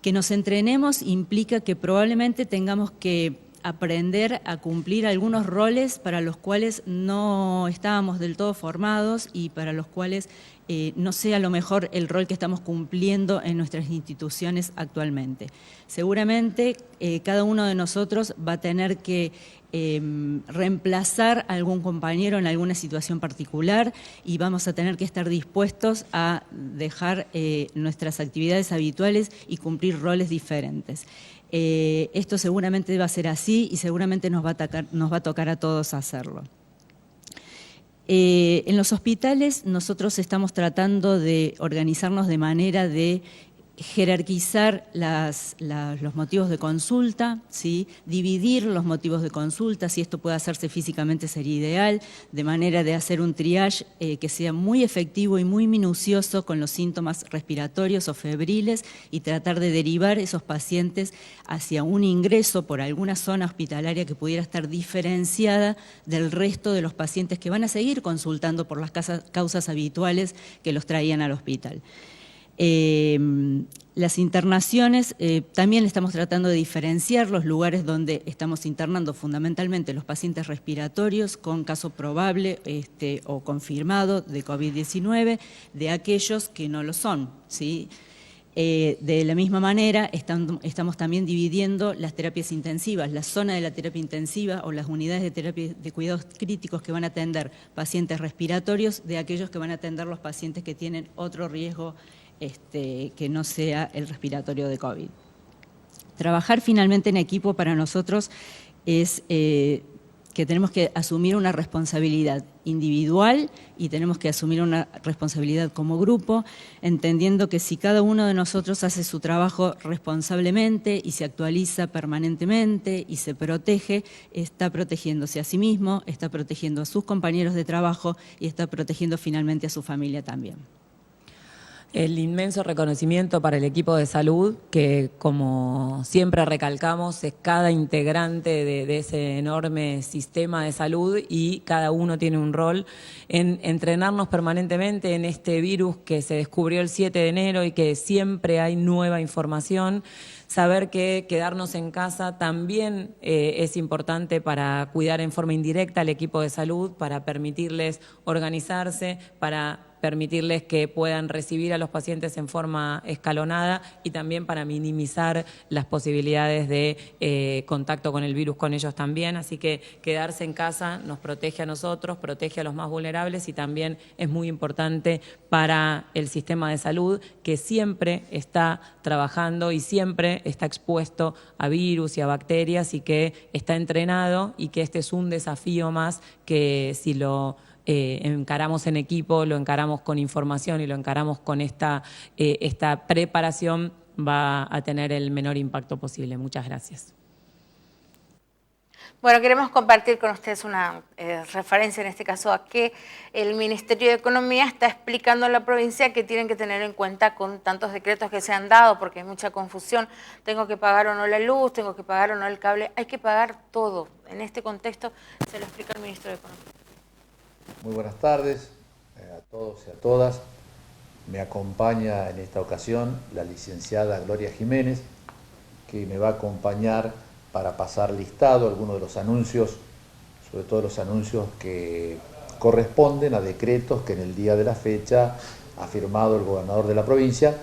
Que nos entrenemos implica que probablemente tengamos que aprender a cumplir algunos roles para los cuales no estábamos del todo formados y para los cuales no sea lo mejor el rol que estamos cumpliendo en nuestras instituciones actualmente. Seguramente cada uno de nosotros va a tener que reemplazar a algún compañero en alguna situación particular, y vamos a tener que estar dispuestos a dejar nuestras actividades habituales y cumplir roles diferentes. Esto seguramente va a ser así y seguramente nos va a tocar a todos hacerlo. En los hospitales nosotros estamos tratando de organizarnos de manera de jerarquizar los motivos de consulta, ¿sí? Dividir los motivos de consulta, si esto puede hacerse físicamente sería ideal, de manera de hacer un triage que sea muy efectivo y muy minucioso con los síntomas respiratorios o febriles, y tratar de derivar esos pacientes hacia un ingreso por alguna zona hospitalaria que pudiera estar diferenciada del resto de los pacientes que van a seguir consultando por las causas habituales que los traían al hospital. Las internaciones, también estamos tratando de diferenciar los lugares donde estamos internando fundamentalmente los pacientes respiratorios con caso probable o confirmado de COVID-19 de aquellos que no lo son, ¿sí? De la misma manera, estamos también dividiendo las terapias intensivas, la zona de la terapia intensiva o las unidades de terapia de cuidados críticos que van a atender pacientes respiratorios de aquellos que van a atender los pacientes que tienen otro riesgo que no sea el respiratorio de COVID. Trabajar finalmente en equipo para nosotros es que tenemos que asumir una responsabilidad individual y tenemos que asumir una responsabilidad como grupo, entendiendo que si cada uno de nosotros hace su trabajo responsablemente y se actualiza permanentemente y se protege, está protegiéndose a sí mismo, está protegiendo a sus compañeros de trabajo y está protegiendo finalmente a su familia también. El inmenso reconocimiento para el equipo de salud, que como siempre recalcamos, es cada integrante de ese enorme sistema de salud, y cada uno tiene un rol en entrenarnos permanentemente en este virus que se descubrió el 7 de enero y que siempre hay nueva información. Saber que quedarnos en casa también es importante para cuidar en forma indirecta al equipo de salud, para permitirles organizarse, para permitirles que puedan recibir a los pacientes en forma escalonada y también para minimizar las posibilidades de contacto con el virus con ellos también. Así que quedarse en casa nos protege a nosotros, protege a los más vulnerables y también es muy importante para el sistema de salud, que siempre está trabajando y siempre está expuesto a virus y a bacterias y que está entrenado, y que este es un desafío más que si lo encaramos en equipo, lo encaramos con información y lo encaramos con esta preparación, va a tener el menor impacto posible. Muchas gracias. Bueno, queremos compartir con ustedes una referencia, en este caso, a que el Ministerio de Economía está explicando a la provincia que tienen que tener en cuenta con tantos decretos que se han dado, porque hay mucha confusión. Tengo que pagar o no la luz, tengo que pagar o no el cable. Hay que pagar todo. En este contexto se lo explica el Ministro de Economía. Muy buenas tardes a todos y a todas. Me acompaña en esta ocasión la licenciada Gloria Jiménez, que me va a acompañar para pasar listado algunos de los anuncios, sobre todo los anuncios que corresponden a decretos que en el día de la fecha ha firmado el gobernador de la provincia,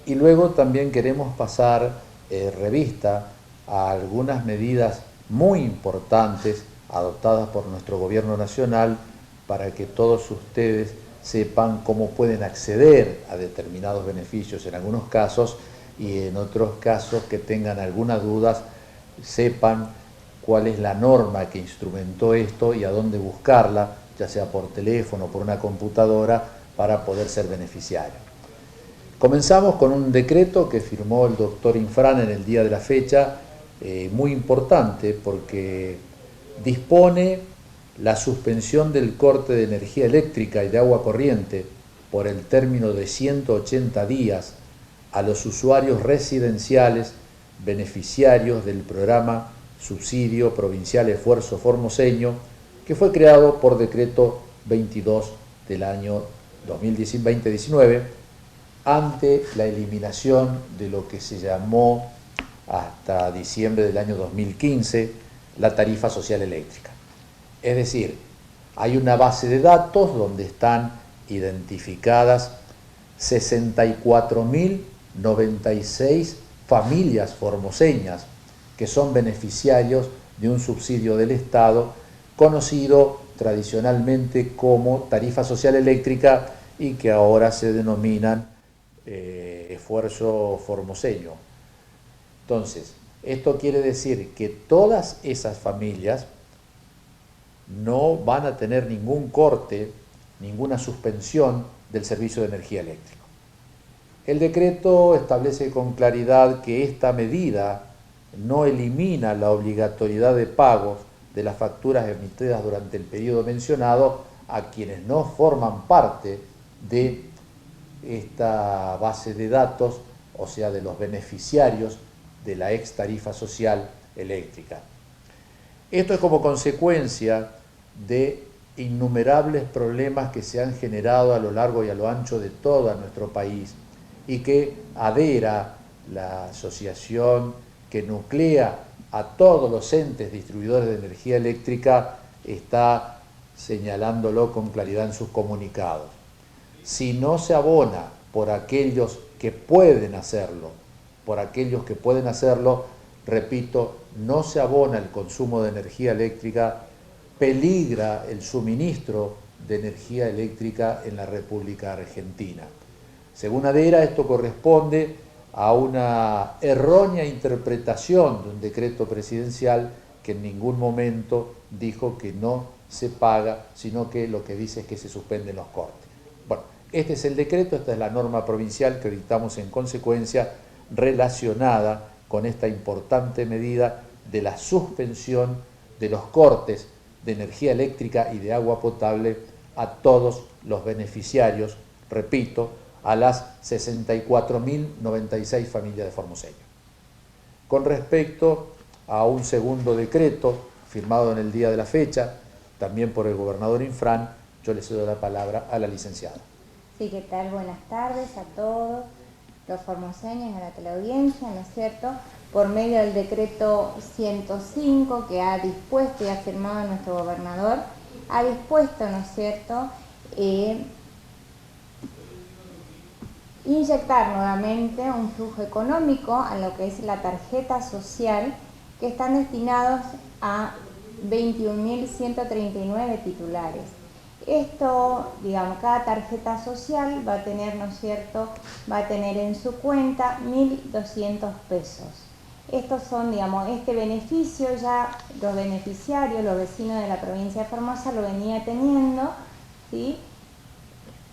y luego también queremos pasar revista a algunas medidas muy importantes adoptadas por nuestro gobierno nacional para que todos ustedes sepan cómo pueden acceder a determinados beneficios en algunos casos, y en otros casos que tengan algunas dudas sepan cuál es la norma que instrumentó esto y a dónde buscarla, ya sea por teléfono o por una computadora, para poder ser beneficiario. Comenzamos con un decreto que firmó el doctor Infran en el día de la fecha, muy importante porque dispone la suspensión del corte de energía eléctrica y de agua corriente por el término de 180 días a los usuarios residenciales beneficiarios del programa Subsidio Provincial Esfuerzo Formoseño, que fue creado por decreto 22 del año 2019, ante la eliminación de lo que se llamó hasta diciembre del año 2015 la tarifa social eléctrica. Es decir, hay una base de datos donde están identificadas 64.096 familias formoseñas que son beneficiarios de un subsidio del Estado conocido tradicionalmente como tarifa social eléctrica y que ahora se denominan esfuerzo formoseño. Entonces, esto quiere decir que todas esas familias no van a tener ningún corte, ninguna suspensión del servicio de energía eléctrica. El decreto establece con claridad que esta medida no elimina la obligatoriedad de pagos de las facturas emitidas durante el periodo mencionado a quienes no forman parte de esta base de datos, o sea, de los beneficiarios de la ex tarifa social eléctrica. Esto es como consecuencia de innumerables problemas que se han generado a lo largo y a lo ancho de todo nuestro país y que ADERA, la asociación que nuclea a todos los entes distribuidores de energía eléctrica, está señalándolo con claridad en sus comunicados. Si no se abona por aquellos que pueden hacerlo, repito, no se abona el consumo de energía eléctrica, peligra el suministro de energía eléctrica en la República Argentina. Según ADERA, esto corresponde a una errónea interpretación de un decreto presidencial que en ningún momento dijo que no se paga, sino que lo que dice es que se suspenden los cortes. Bueno, este es el decreto, esta es la norma provincial que dictamos en consecuencia relacionada con esta importante medida de la suspensión de los cortes de energía eléctrica y de agua potable a todos los beneficiarios, repito, a las 64.096 familias de formoseños. Con respecto a un segundo decreto firmado en el día de la fecha, también por el gobernador Infran, yo le cedo la palabra a la licenciada. Sí, ¿qué tal? Buenas tardes a todos los formoseños, a la teleaudiencia, ¿no es cierto? Por medio del decreto 105 que ha dispuesto y ha firmado nuestro gobernador, ha dispuesto, ¿no es cierto?, inyectar nuevamente un flujo económico a lo que es la tarjeta social, que están destinados a 21.139 titulares. Esto, digamos, cada tarjeta social va a tener, ¿no es cierto?, va a tener en su cuenta 1.200 pesos. Estos son, digamos, este beneficio ya los beneficiarios, los vecinos de la provincia de Formosa lo venía teniendo, ¿sí?,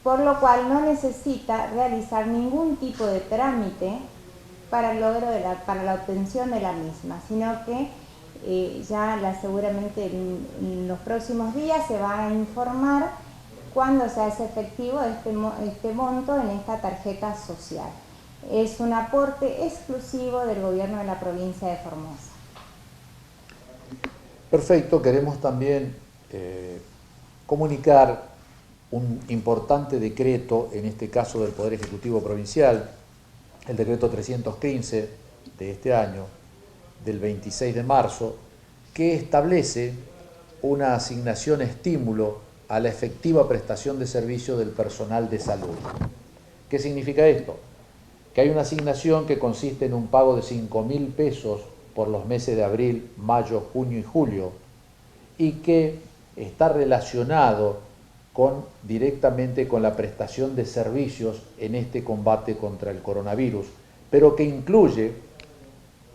por lo cual no necesita realizar ningún tipo de trámite para el logro para la obtención de la misma, sino que seguramente en los próximos días se va a informar cuándo se hace efectivo este monto en esta tarjeta social. Es un aporte exclusivo del gobierno de la provincia de Formosa. Perfecto, queremos también comunicar un importante decreto, en este caso del Poder Ejecutivo Provincial, el decreto 315 de este año, del 26 de marzo, que establece una asignación estímulo a la efectiva prestación de servicio del personal de salud. ¿Qué significa esto? Que hay una asignación que consiste en un pago de 5.000 pesos por los meses de abril, mayo, junio y julio, y que está relacionado directamente con la prestación de servicios en este combate contra el coronavirus, pero que incluye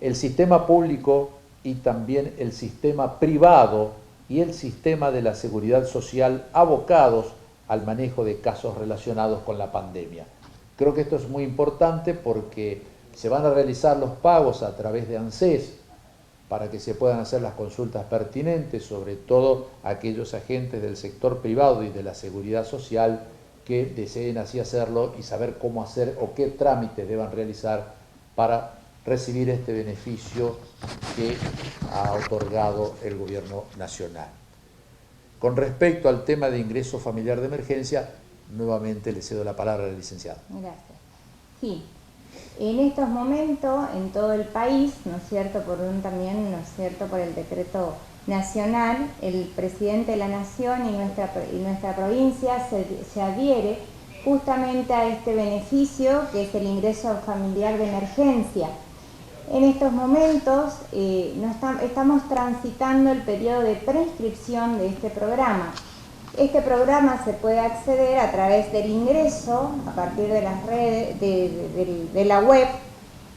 el sistema público y también el sistema privado y el sistema de la seguridad social abocados al manejo de casos relacionados con la pandemia. Creo que esto es muy importante porque se van a realizar los pagos a través de ANSES para que se puedan hacer las consultas pertinentes, sobre todo aquellos agentes del sector privado y de la seguridad social que deseen así hacerlo y saber cómo hacer o qué trámites deban realizar para recibir este beneficio que ha otorgado el Gobierno Nacional. Con respecto al tema de ingreso familiar de emergencia, nuevamente le cedo la palabra a la licenciada. Gracias. Sí, en estos momentos en todo el país, ¿no es cierto?, por el decreto nacional, el presidente de la Nación y nuestra provincia se adhiere justamente a este beneficio que es el ingreso familiar de emergencia. En estos momentos estamos transitando el periodo de preinscripción de este programa. Este programa se puede acceder a través del ingreso, a partir de las redes, de la web,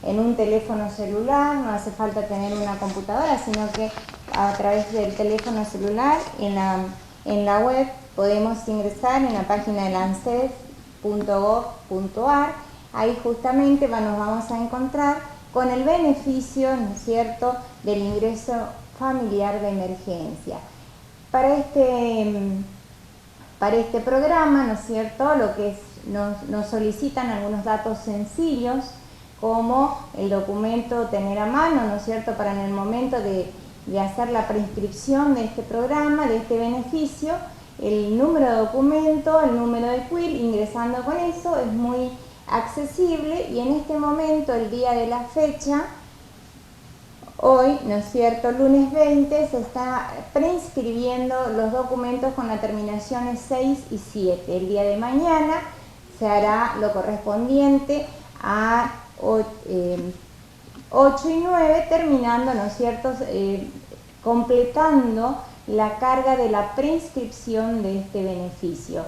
en un teléfono celular, no hace falta tener una computadora, sino que a través del teléfono celular, en la web, podemos ingresar en la página de anses.gov.ar. Ahí justamente nos vamos a encontrar con el beneficio, ¿no es cierto?, del ingreso familiar de emergencia. Para este programa, ¿no es cierto?, nos solicitan algunos datos sencillos, como el documento tener a mano, ¿no es cierto?, para en el momento de hacer la preinscripción de este programa, de este beneficio, el número de documento, el número de CUIL, ingresando con eso es muy accesible y en este momento, el día de la fecha, hoy, ¿no es cierto?, lunes 20, se está preinscribiendo los documentos con las terminaciones 6 y 7. El día de mañana se hará lo correspondiente a 8 y 9, terminando, ¿no es cierto?, completando la carga de la preinscripción de este beneficio.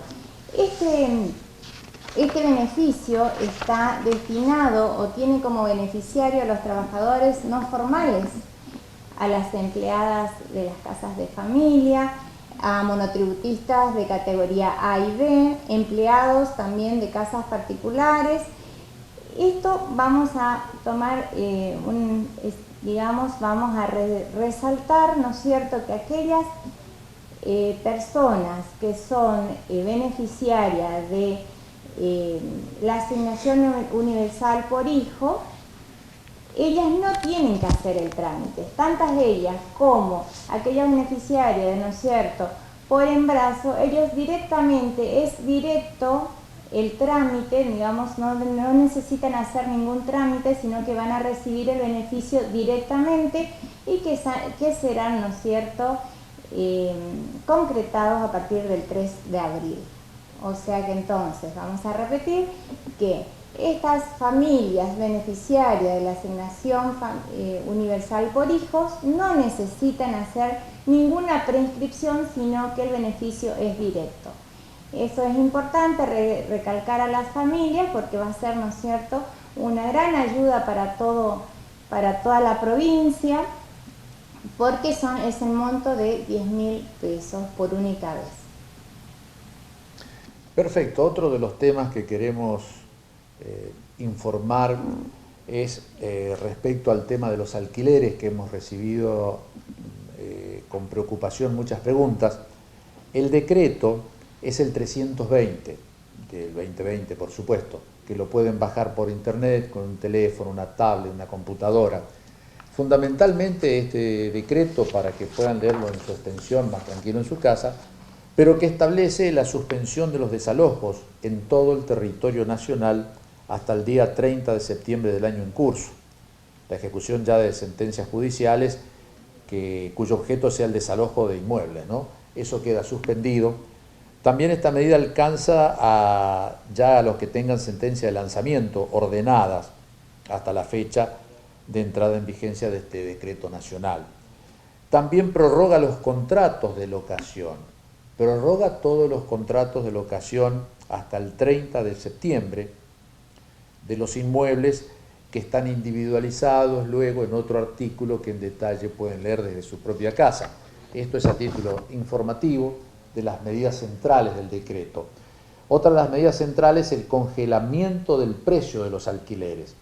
Este beneficio está destinado o tiene como beneficiario a los trabajadores no formales, a las empleadas de las casas de familia, a monotributistas de categoría A y B, empleados también de casas particulares. Esto vamos a tomar, vamos a resaltar, ¿no es cierto?, que aquellas personas que son beneficiarias de la asignación universal por hijo, ellas no tienen que hacer el trámite, tantas ellas como aquellas beneficiarias, ¿no es cierto?, por embarazo, ellos directamente, es directo el trámite, digamos, no necesitan hacer ningún trámite, sino que van a recibir el beneficio directamente y que serán, ¿no es cierto?, concretados a partir del 3 de abril. O sea que entonces, vamos a repetir que estas familias beneficiarias de la asignación universal por hijos no necesitan hacer ninguna preinscripción, sino que el beneficio es directo. Eso es importante recalcar a las familias porque va a ser, ¿no es cierto?, una gran ayuda para toda la provincia, porque es el monto de 10.000 pesos por única vez. Perfecto. Otro de los temas que queremos informar es respecto al tema de los alquileres, que hemos recibido con preocupación muchas preguntas. El decreto es el 320 del 2020, por supuesto, que lo pueden bajar por internet con un teléfono, una tablet, una computadora. Fundamentalmente este decreto, para que puedan leerlo en su extensión más tranquilo en su casa, pero que establece la suspensión de los desalojos en todo el territorio nacional hasta el día 30 de septiembre del año en curso. La ejecución ya de sentencias judiciales cuyo objeto sea el desalojo de inmuebles, ¿no? Eso queda suspendido. También esta medida alcanza ya a los que tengan sentencia de lanzamiento ordenadas hasta la fecha de entrada en vigencia de este decreto nacional. También prorroga los contratos de locación, prorroga todos los contratos de locación hasta el 30 de septiembre de los inmuebles que están individualizados luego en otro artículo que en detalle pueden leer desde su propia casa. Esto es a título informativo de las medidas centrales del decreto. Otra de las medidas centrales es el congelamiento del precio de los alquileres.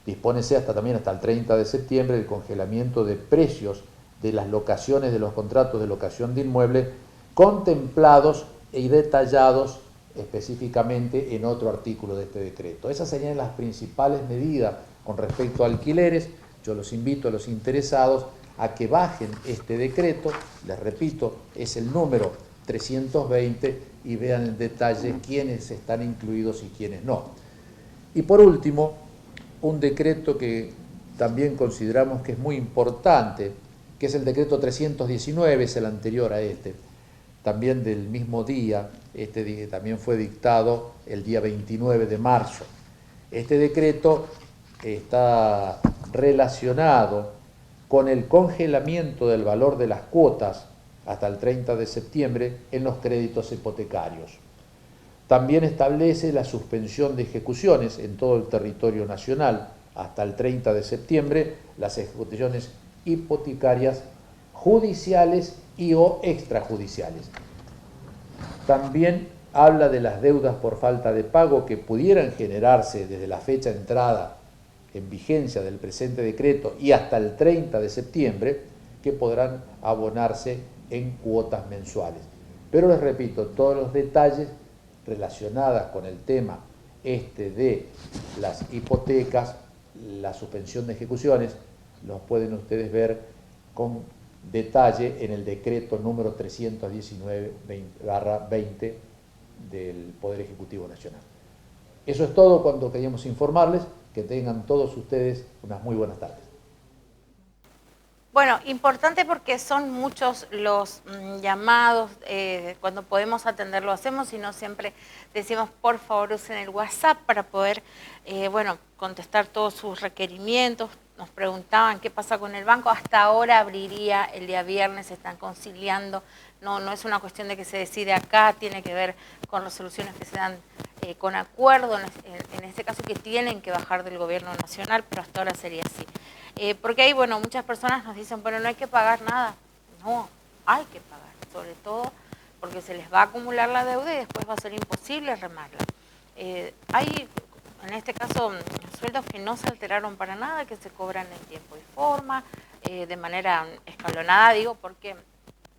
Dispónese también hasta el 30 de septiembre el congelamiento de precios de las locaciones de los contratos de locación de inmuebles contemplados y detallados específicamente en otro artículo de este decreto. Esas serían las principales medidas con respecto a alquileres. Yo los invito a los interesados a que bajen este decreto, les repito, es el número 320 y vean en detalle quiénes están incluidos y quiénes no. Y por último, un decreto que también consideramos que es muy importante, que es el decreto 319, es el anterior a este, también del mismo día, también fue dictado el día 29 de marzo. Este decreto está relacionado con el congelamiento del valor de las cuotas hasta el 30 de septiembre en los créditos hipotecarios. También establece la suspensión de ejecuciones en todo el territorio nacional hasta el 30 de septiembre, las ejecuciones hipotecarias judiciales y o extrajudiciales. También habla de las deudas por falta de pago que pudieran generarse desde la fecha de entrada en vigencia del presente decreto y hasta el 30 de septiembre, que podrán abonarse en cuotas mensuales. Pero les repito, todos los detalles relacionados con el tema de las hipotecas, la suspensión de ejecuciones, los pueden ustedes ver con detalle en el decreto número 319/20 del Poder Ejecutivo Nacional. Eso es todo cuanto queríamos informarles. Que tengan todos ustedes unas muy buenas tardes. Bueno, importante porque son muchos los llamados, cuando podemos atender lo hacemos y no siempre decimos por favor usen el WhatsApp para poder contestar todos sus requerimientos. Nos preguntaban qué pasa con el banco, hasta ahora abriría el día viernes, se están conciliando, no es una cuestión de que se decide acá, tiene que ver con resoluciones que se dan con acuerdo, en este caso que tienen que bajar del gobierno nacional, pero hasta ahora sería así. Porque ahí, muchas personas nos dicen, no hay que pagar nada. No, hay que pagar, sobre todo porque se les va a acumular la deuda y después va a ser imposible remarla. Hay, en este caso, sueldos que no se alteraron para nada, que se cobran en tiempo y forma, de manera escalonada, digo, porque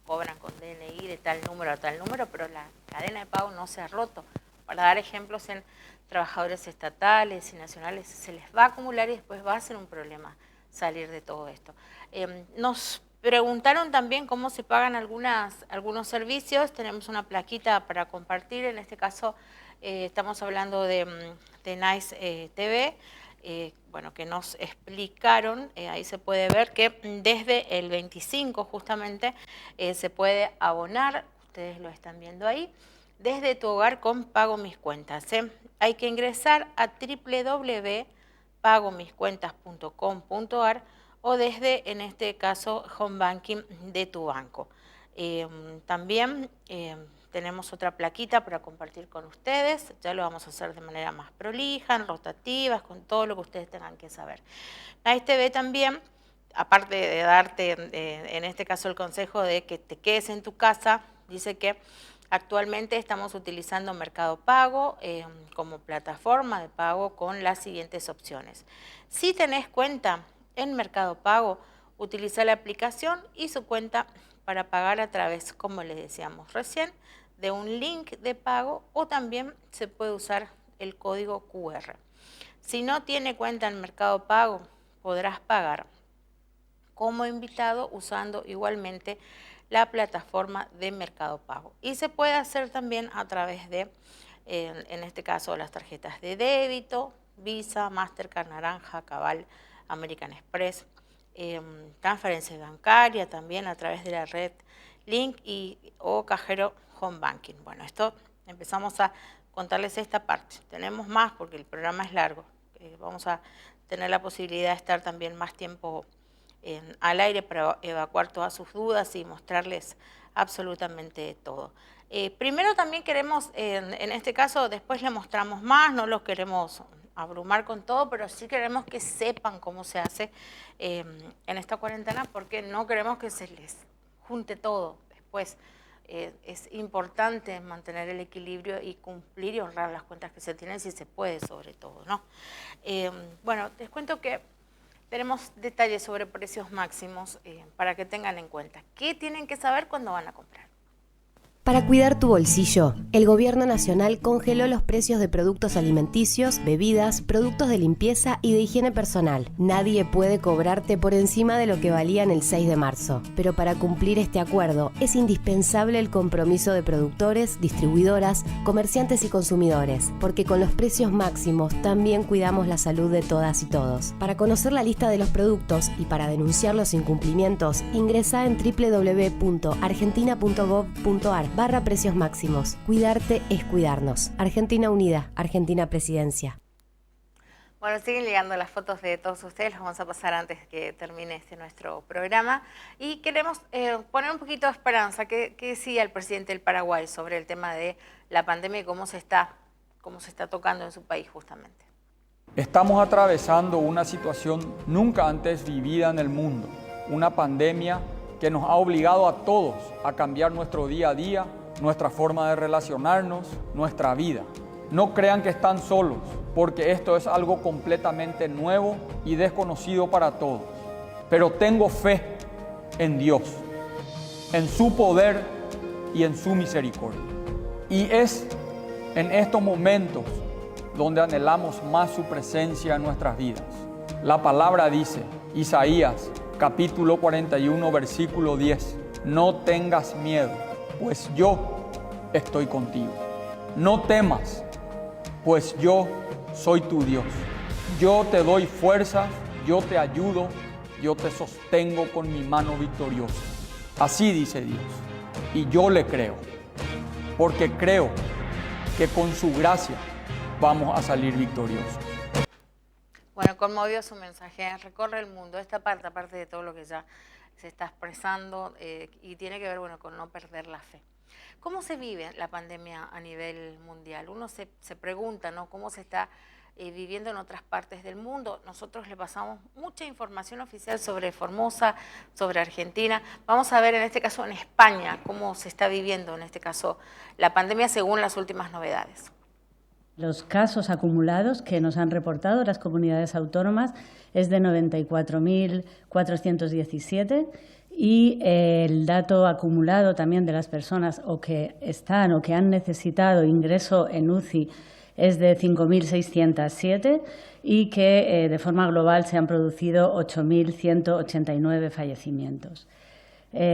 cobran con DNI de tal número a tal número, pero la cadena de pago no se ha roto. Para dar ejemplos en trabajadores estatales y nacionales, se les va a acumular y después va a ser un problema salir de todo esto. Nos preguntaron también cómo se pagan algunos servicios. Tenemos una plaquita para compartir, en este caso estamos hablando de Nice TV, que nos explicaron, ahí se puede ver que desde el 25 justamente se puede abonar, ustedes lo están viendo ahí, desde tu hogar con Pago Mis Cuentas. Hay que ingresar a www.pagomiscuentas.com.ar o desde, en este caso, Home Banking de tu banco. También tenemos otra plaquita para compartir con ustedes, ya lo vamos a hacer de manera más prolija, en rotativas, con todo lo que ustedes tengan que saber. Nice TV también, aparte de darte, en este caso, el consejo de que te quedes en tu casa, dice que Actualmente estamos utilizando Mercado Pago como plataforma de pago con las siguientes opciones. Si tenés cuenta en Mercado Pago, utiliza la aplicación y su cuenta para pagar a través, como les decíamos recién, de un link de pago, o también se puede usar el código QR. Si no tiene cuenta en Mercado Pago, podrás pagar como invitado usando igualmente la plataforma de Mercado Pago. Y se puede hacer también a través de, en este caso, las tarjetas de débito, Visa, Mastercard, Naranja, Cabal, American Express, transferencia bancaria también a través de la red Link o cajero Home Banking. Bueno, esto empezamos a contarles esta parte. Tenemos más porque el programa es largo. Vamos a tener la posibilidad de estar también más tiempo al aire para evacuar todas sus dudas y mostrarles absolutamente todo. Primero también queremos, en este caso después le mostramos más, no los queremos abrumar con todo, pero sí queremos que sepan cómo se hace en esta cuarentena, porque no queremos que se les junte todo después. Es importante mantener el equilibrio y cumplir y honrar las cuentas que se tienen, si se puede, sobre todo, ¿no? Bueno, les cuento que tenemos detalles sobre precios máximos para que tengan en cuenta. ¿Qué tienen que saber cuando van a comprar? Para cuidar tu bolsillo, el Gobierno Nacional congeló los precios de productos alimenticios, bebidas, productos de limpieza y de higiene personal. Nadie puede cobrarte por encima de lo que valían el 6 de marzo. Pero para cumplir este acuerdo es indispensable el compromiso de productores, distribuidoras, comerciantes y consumidores, porque con los precios máximos también cuidamos la salud de todas y todos. Para conocer la lista de los productos y para denunciar los incumplimientos, ingresa en www.argentina.gov.ar/precios máximos. Cuidarte es cuidarnos. Argentina Unida, Argentina Presidencia. Bueno, siguen llegando las fotos de todos ustedes, las vamos a pasar antes que termine nuestro programa. Y queremos poner un poquito de esperanza. ¿Qué decía el presidente del Paraguay sobre el tema de la pandemia y cómo se está tocando en su país justamente? Estamos atravesando una situación nunca antes vivida en el mundo, una pandemia que nos ha obligado a todos a cambiar nuestro día a día, nuestra forma de relacionarnos, nuestra vida. No crean que están solos, porque esto es algo completamente nuevo y desconocido para todos. Pero tengo fe en Dios, en su poder y en su misericordia. Y es en estos momentos donde anhelamos más su presencia en nuestras vidas. La palabra dice, Isaías, capítulo 41, versículo 10, no tengas miedo, pues yo estoy contigo. No temas, pues yo soy tu Dios. Yo te doy fuerzas, yo te ayudo, yo te sostengo con mi mano victoriosa. Así dice Dios, y yo le creo, porque creo que con su gracia vamos a salir victoriosos. Bueno, conmovió su mensaje, recorre el mundo, esta parte, aparte de todo lo que ya se está expresando, y tiene que ver, bueno, con no perder la fe. ¿Cómo se vive la pandemia a nivel mundial? Uno se pregunta, ¿no?, cómo se está viviendo en otras partes del mundo. Nosotros le pasamos mucha información oficial sobre Formosa, sobre Argentina. Vamos a ver en este caso en España cómo se está viviendo en este caso la pandemia según las últimas novedades. Los casos acumulados que nos han reportado las comunidades autónomas es de 94.417 y el dato acumulado también de las personas o que están o que han necesitado ingreso en UCI es de 5.607 y que de forma global se han producido 8.189 fallecimientos.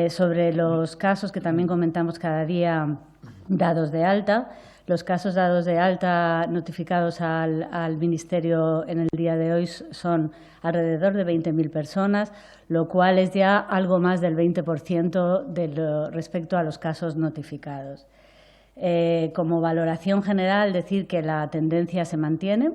Sobre los casos que también comentamos cada día dados de alta, los casos dados de alta notificados al Ministerio en el día de hoy son alrededor de 20.000 personas, lo cual es ya algo más del 20% respecto a los casos notificados. Como valoración general, decir que la tendencia se mantiene.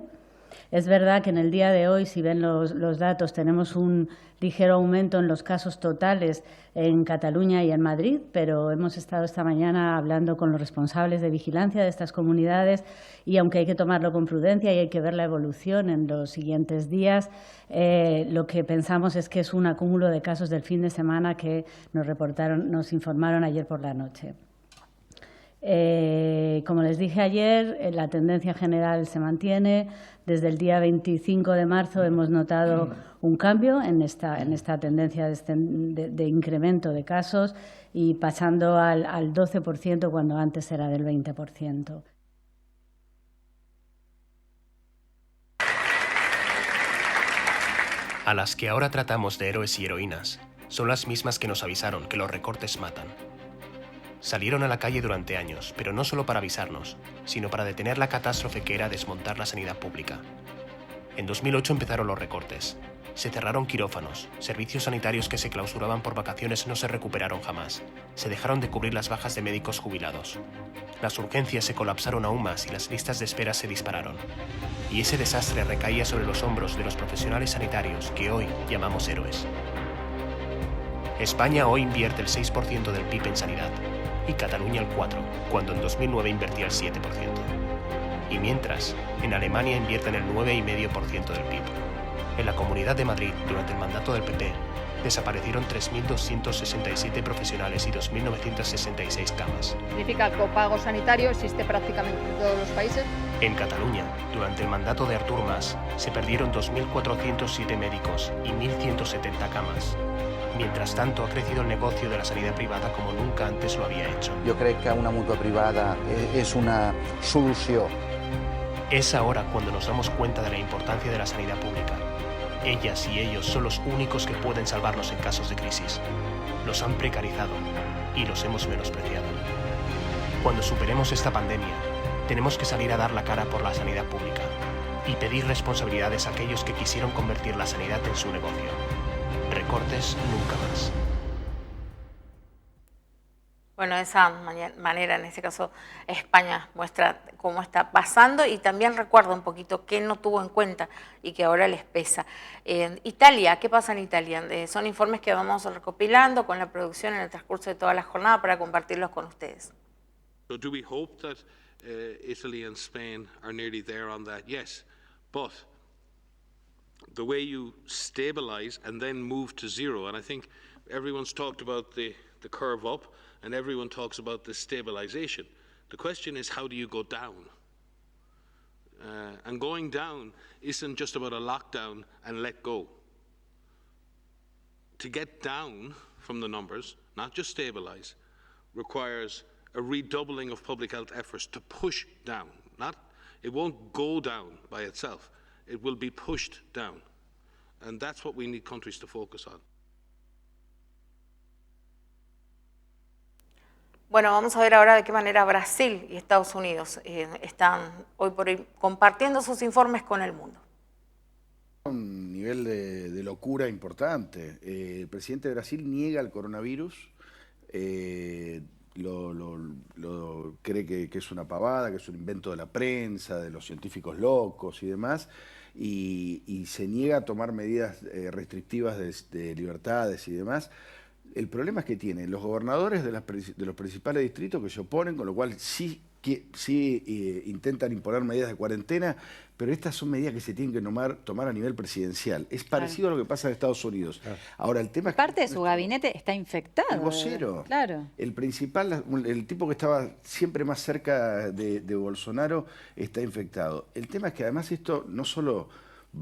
Es verdad que en el día de hoy, si ven los datos, tenemos un ligero aumento en los casos totales en Cataluña y en Madrid, pero hemos estado esta mañana hablando con los responsables de vigilancia de estas comunidades y aunque hay que tomarlo con prudencia y hay que ver la evolución en los siguientes días, lo que pensamos es que es un acúmulo de casos del fin de semana que nos informaron ayer por la noche. Como les dije ayer, la tendencia general se mantiene. Desde el día 25 de marzo hemos notado un cambio en esta tendencia de incremento de casos y pasando al 12% cuando antes era del 20%. A las que ahora tratamos de héroes y heroínas son las mismas que nos avisaron que los recortes matan. Salieron a la calle durante años, pero no solo para avisarnos, sino para detener la catástrofe que era desmontar la sanidad pública. En 2008 empezaron los recortes. Se cerraron quirófanos, servicios sanitarios que se clausuraban por vacaciones no se recuperaron jamás. Se dejaron de cubrir las bajas de médicos jubilados. Las urgencias se colapsaron aún más y las listas de espera se dispararon. Y ese desastre recaía sobre los hombros de los profesionales sanitarios que hoy llamamos héroes. España hoy invierte el 6% del PIB en sanidad y Cataluña el 4%, cuando en 2009 invertía el 7%. Y mientras, en Alemania invierten el 9,5% del PIB. En la Comunidad de Madrid, durante el mandato del PP, desaparecieron 3.267 profesionales y 2.966 camas. ¿Significa que copago sanitario existe prácticamente en todos los países? En Cataluña, durante el mandato de Artur Mas, se perdieron 2.407 médicos y 1.170 camas. Mientras tanto, ha crecido el negocio de la sanidad privada como nunca antes lo había hecho. Yo creo que una mutua privada es una solución. Es ahora cuando nos damos cuenta de la importancia de la sanidad pública. Ellas y ellos son los únicos que pueden salvarnos en casos de crisis. Los han precarizado y los hemos menospreciado. Cuando superemos esta pandemia, tenemos que salir a dar la cara por la sanidad pública y pedir responsabilidades a aquellos que quisieron convertir la sanidad en su negocio. Recortes nunca más. Bueno, de esa manera, en este caso, España muestra cómo está pasando y también recuerda un poquito qué no tuvo en cuenta y que ahora les pesa. Italia, ¿qué pasa en Italia? Son informes que vamos recopilando con la producción en el transcurso de toda la jornada para compartirlos con ustedes. So do we hope that Italy and Spain are nearly there on that? Yes, but the way you stabilize and then move to zero, and I think everyone's talked about the curve up, and everyone talks about the stabilization. The question is, how do you go down? And going down isn't just about a lockdown and let go. To get down from the numbers, not just stabilize, requires a redoubling of public health efforts to push down. It won't go down by itself. It will be pushed down. And that's what we need countries to focus on. Bueno, vamos a ver ahora de qué manera Brasil y Estados Unidos están hoy por hoy compartiendo sus informes con el mundo. Un nivel de locura importante. El presidente de Brasil niega el coronavirus, lo cree que es una pavada, que es un invento de la prensa, de los científicos locos y demás, y se niega a tomar medidas restrictivas de libertades y demás. El problema es que tiene los gobernadores de los principales distritos que se oponen, con lo cual sí intentan imponer medidas de cuarentena, pero estas son medidas que se tienen que tomar a nivel presidencial. Es parecido a lo que pasa en Estados Unidos. Ahora, el tema es que parte de su gabinete está infectado. El vocero. Claro. El principal, el tipo que estaba siempre más cerca de Bolsonaro está infectado. El tema es que además esto no solo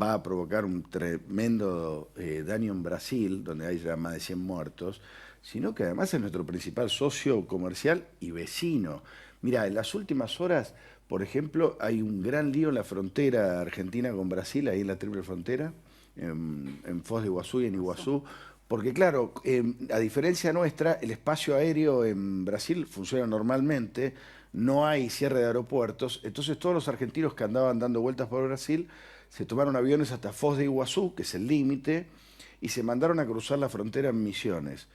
va a provocar un tremendo daño en Brasil, donde hay ya más de 100 muertos, sino que además es nuestro principal socio comercial y vecino. Mira, en las últimas horas, por ejemplo, hay un gran lío en la frontera argentina con Brasil, ahí en la triple frontera, en Foz de Iguazú y en Iguazú, porque claro, a diferencia nuestra, el espacio aéreo en Brasil funciona normalmente, no hay cierre de aeropuertos, entonces todos los argentinos que andaban dando vueltas por Brasil se tomaron aviones hasta Foz de Iguazú, que es el límite, y se mandaron a cruzar la frontera en Misiones.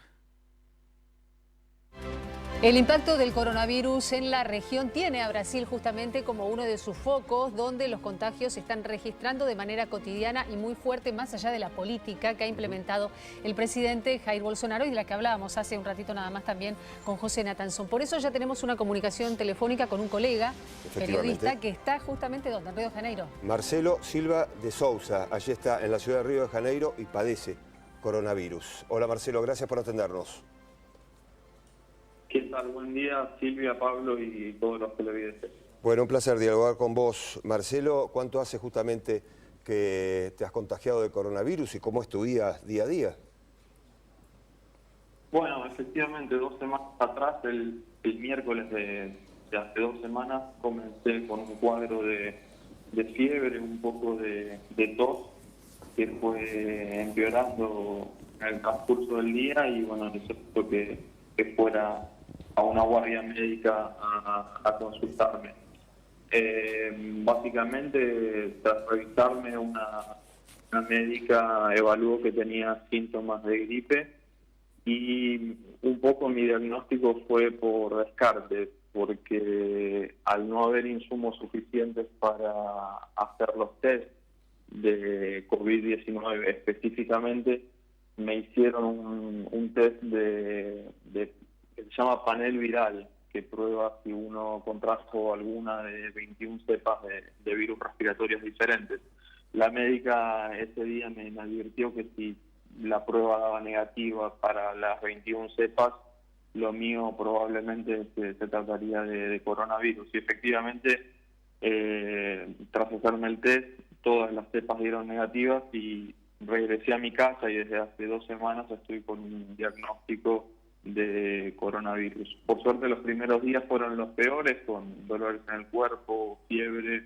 El impacto del coronavirus en la región tiene a Brasil justamente como uno de sus focos, donde los contagios se están registrando de manera cotidiana y muy fuerte, más allá de la política que ha implementado el presidente Jair Bolsonaro y de la que hablábamos hace un ratito nada más también con José Natanson. Por eso ya tenemos una comunicación telefónica con un colega periodista que está justamente ¿dónde? En Río de Janeiro. Marcelo Silva de Sousa, allí está en la ciudad de Río de Janeiro y padece coronavirus. Hola Marcelo, gracias por atendernos. ¿Qué tal? Buen día, Silvia, Pablo y todos los televidentes. Bueno, un placer dialogar con vos, Marcelo. ¿Cuánto hace justamente que te has contagiado de coronavirus y cómo es tu día a día? Bueno, efectivamente, 2 semanas atrás, el miércoles de hace 2 semanas, comencé con un cuadro de fiebre, un poco de tos, que fue empeorando en el transcurso del día y bueno, necesito que fuera a una guardia médica a consultarme. Básicamente, tras revisarme, una médica evaluó que tenía síntomas de gripe y un poco mi diagnóstico fue por descarte, porque al no haber insumos suficientes para hacer los test de COVID-19 específicamente, me hicieron un test que se llama panel viral, que prueba si uno contrajo alguna de 21 cepas de virus respiratorios diferentes. La médica ese día me advirtió que si la prueba daba negativa para las 21 cepas, lo mío probablemente se trataría de coronavirus. Y efectivamente, tras hacerme el test, todas las cepas dieron negativas y regresé a mi casa y desde hace 2 semanas estoy con un diagnóstico de coronavirus. Por suerte los primeros días fueron los peores, con dolores en el cuerpo, fiebre,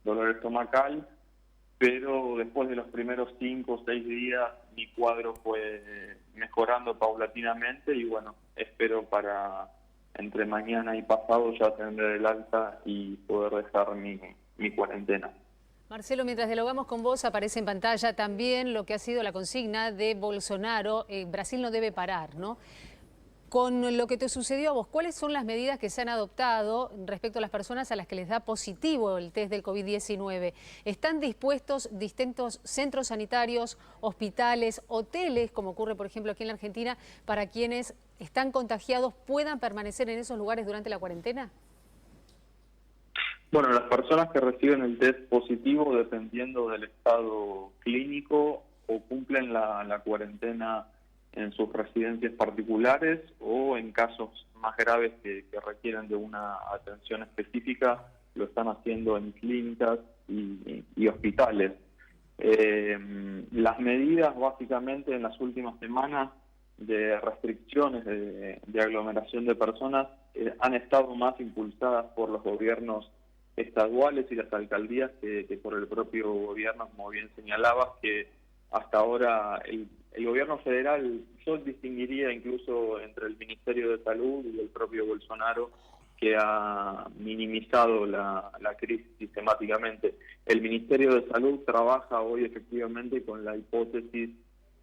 dolor estomacal, pero después de los primeros 5 o 6 días mi cuadro fue mejorando paulatinamente y bueno, espero para entre mañana y pasado ya tener el alta y poder dejar mi cuarentena. Marcelo, mientras dialogamos con vos, aparece en pantalla también lo que ha sido la consigna de Bolsonaro, Brasil no debe parar, ¿no? Con lo que te sucedió a vos, ¿cuáles son las medidas que se han adoptado respecto a las personas a las que les da positivo el test del COVID-19? ¿Están dispuestos distintos centros sanitarios, hospitales, hoteles, como ocurre por ejemplo aquí en la Argentina, para quienes están contagiados puedan permanecer en esos lugares durante la cuarentena? Bueno, las personas que reciben el test positivo, dependiendo del estado clínico, o cumplen la cuarentena en sus residencias particulares o en casos más graves que requieren de una atención específica, lo están haciendo en clínicas y hospitales. Las medidas básicamente en las últimas semanas de restricciones de aglomeración de personas han estado más impulsadas por los gobiernos estaduales y las alcaldías que por el propio gobierno, como bien señalabas, que hasta ahora el gobierno federal, yo distinguiría incluso entre el Ministerio de Salud y el propio Bolsonaro, que ha minimizado la crisis sistemáticamente. El Ministerio de Salud trabaja hoy efectivamente con la hipótesis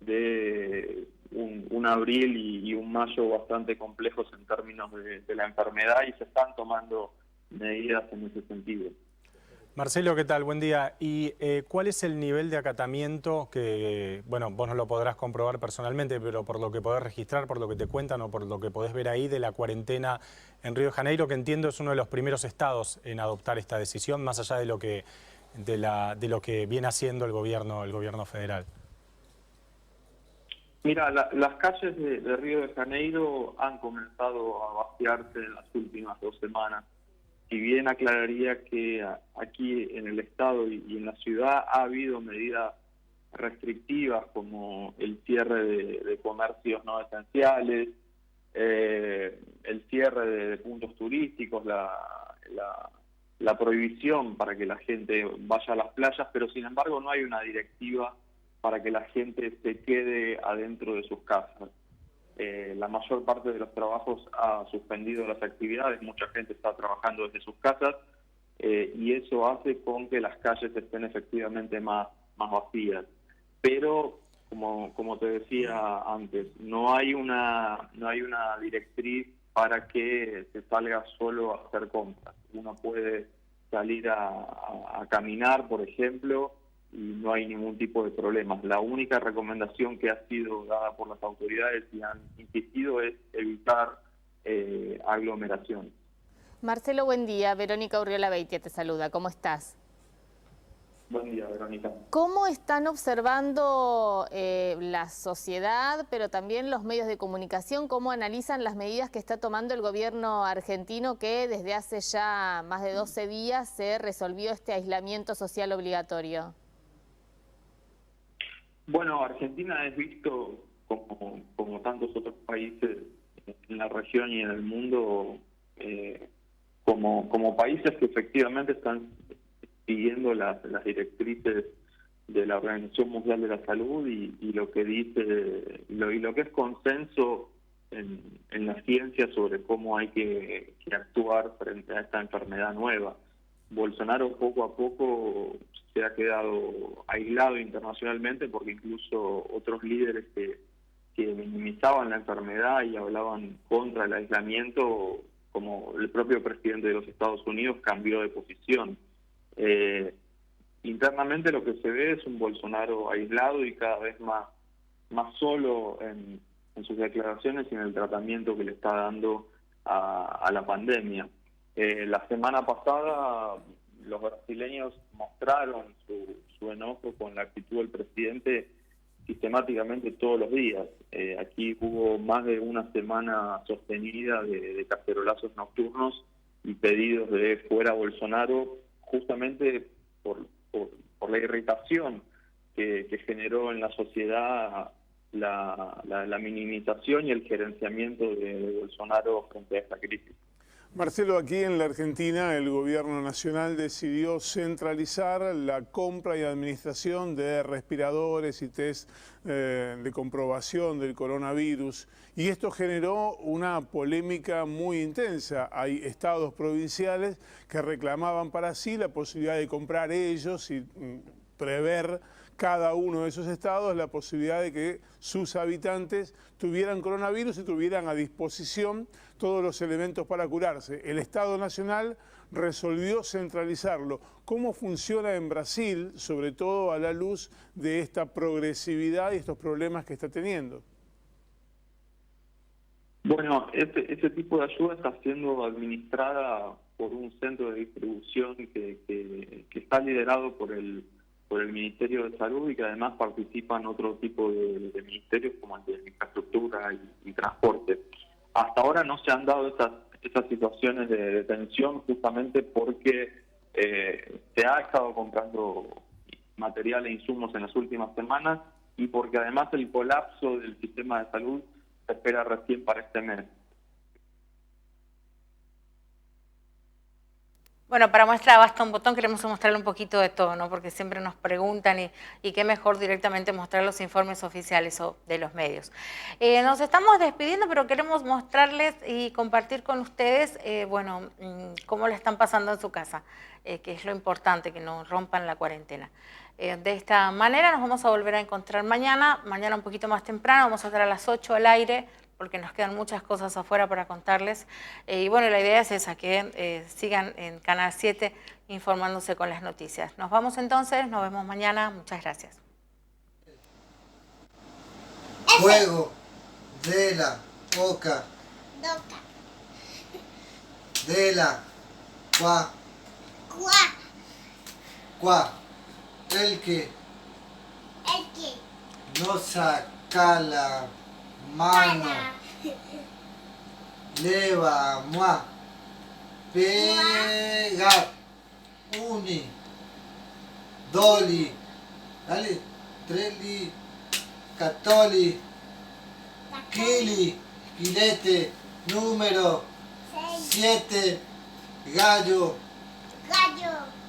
de un abril y un mayo bastante complejos en términos de la enfermedad y se están tomando medidas en ese sentido. Marcelo, ¿qué tal? Buen día. ¿Y cuál es el nivel de acatamiento que, bueno, vos no lo podrás comprobar personalmente, pero por lo que podés registrar, por lo que te cuentan o por lo que podés ver ahí de la cuarentena en Río de Janeiro, que entiendo es uno de los primeros estados en adoptar esta decisión, más allá de lo que viene haciendo el gobierno federal? Mira, las calles de Río de Janeiro han comenzado a vaciarse en las últimas 2 semanas. Si bien aclararía que aquí en el estado y en la ciudad ha habido medidas restrictivas como el cierre de comercios no esenciales, el cierre de puntos turísticos, la prohibición para que la gente vaya a las playas, pero sin embargo no hay una directiva para que la gente se quede adentro de sus casas. La mayor parte de los trabajos ha suspendido las actividades, mucha gente está trabajando desde sus casas y eso hace con que las calles estén efectivamente más vacías. Pero, como te decía antes, no hay una directriz para que se salga solo a hacer compras. Uno puede salir a caminar, por ejemplo, y no hay ningún tipo de problemas. La única recomendación que ha sido dada por las autoridades y han insistido es evitar aglomeración. Marcelo, buen día. Verónica Urriola Beitia te saluda. ¿Cómo estás? Buen día, Verónica. ¿Cómo están observando la sociedad, pero también los medios de comunicación, cómo analizan las medidas que está tomando el gobierno argentino, que desde hace ya más de 12 días se resolvió este aislamiento social obligatorio? Bueno, Argentina es visto como tantos otros países en la región y en el mundo como países que efectivamente están siguiendo las directrices de la Organización Mundial de la Salud y lo que dice y lo que es consenso en la ciencia sobre cómo hay que actuar frente a esta enfermedad nueva. Bolsonaro poco a poco se ha quedado aislado internacionalmente porque incluso otros líderes que minimizaban la enfermedad y hablaban contra el aislamiento, como el propio presidente de los Estados Unidos, cambió de posición. Internamente lo que se ve es un Bolsonaro aislado y cada vez más solo en sus declaraciones y en el tratamiento que le está dando a la pandemia. La semana pasada los brasileños mostraron su enojo con la actitud del presidente sistemáticamente todos los días. Aquí hubo más de una semana sostenida de cacerolazos nocturnos y pedidos de fuera Bolsonaro, justamente por la irritación que generó en la sociedad la minimización y el gerenciamiento de Bolsonaro frente a esta crisis. Marcelo, aquí en la Argentina el gobierno nacional decidió centralizar la compra y administración de respiradores y test de comprobación del coronavirus, y esto generó una polémica muy intensa. Hay estados provinciales que reclamaban para sí la posibilidad de comprar ellos y prever cada uno de esos estados la posibilidad de que sus habitantes tuvieran coronavirus y tuvieran a disposición todos los elementos para curarse. El Estado Nacional resolvió centralizarlo. ¿Cómo funciona en Brasil, sobre todo a la luz de esta progresividad y estos problemas que está teniendo? Bueno, ese tipo de ayuda está siendo administrada por un centro de distribución que está liderado por el Ministerio de Salud y que además participan otro tipo de ministerios como el de infraestructura y transporte. Hasta ahora no se han dado estas situaciones de tensión justamente porque se ha estado comprando material e insumos en las últimas semanas y porque además el colapso del sistema de salud se espera recién para este mes. Bueno, para muestra basta un botón, queremos mostrarle un poquito de todo, ¿no? Porque siempre nos preguntan y qué mejor directamente mostrar los informes oficiales o de los medios. Nos estamos despidiendo, pero queremos mostrarles y compartir con ustedes, bueno, cómo le están pasando en su casa, que es lo importante, que no rompan la cuarentena. De esta manera nos vamos a volver a encontrar mañana un poquito más temprano, vamos a estar a las 8 al aire, porque nos quedan muchas cosas afuera para contarles. Y bueno, la idea es esa, que sigan en Canal 7 informándose con las noticias. Nos vamos entonces, nos vemos mañana. Muchas gracias. Fuego de la boca de la cuá el que no saca la mano, le vamos a pegar. Uni, doli, dale, treli, catoli, quili, quilete, número 7, gallo,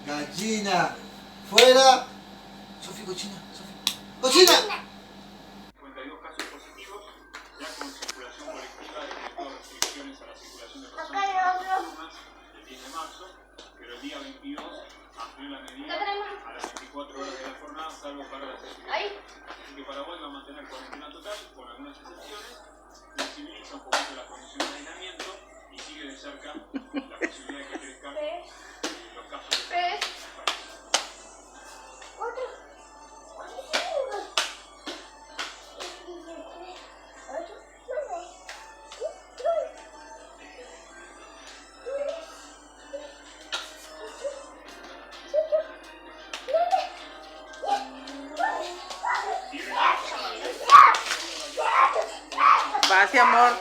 gallina, fuera. Sofía, cochina, Sofía. ¡Cochina! 52 casos positivos, ya con circulación colectiva decretó restricciones a la circulación de personas el 10 de marzo, pero el día 22 amplió la medida a las 24 horas de la jornada, salvo para las actividades. Así que Paraguay va a mantener cuarentena total, con algunas excepciones, flexibiliza un poquito las condiciones de aislamiento y sigue de cerca la posibilidad de que crezcan los casos de Gracias, amor.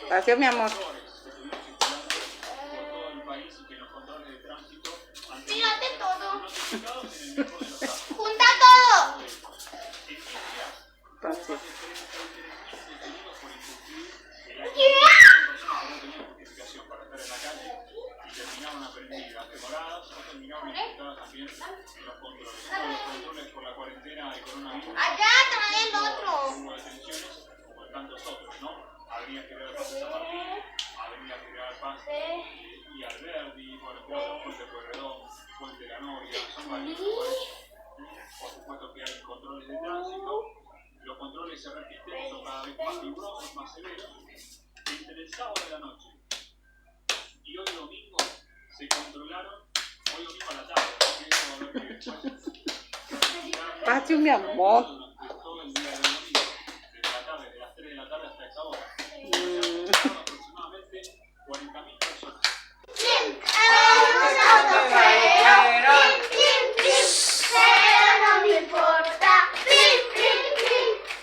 Gracias, mi amor. Tírate todo. Junta todo. Gracias. Allá trae el otro. Como tantos otros, ¿no? Avenida General Paz de San Martín, Avenida General Paz y Alberdi, bueno, Puente Pueyrredón, Puente de la Noria, son varios lugares. Por supuesto que hay controles de tránsito. Los controles se registran, son cada vez más rigurosos, más severos. Entre el sábado de la noche y hoy domingo se controlaron, hoy domingo a la tarde, porque eso va a haber que después. Gracias, mi amor. Todo el día de domingo, desde la tarde, de las 3 de la tarde hasta esta hora. Aproximadamente 40.000 personas. Pero no me importa.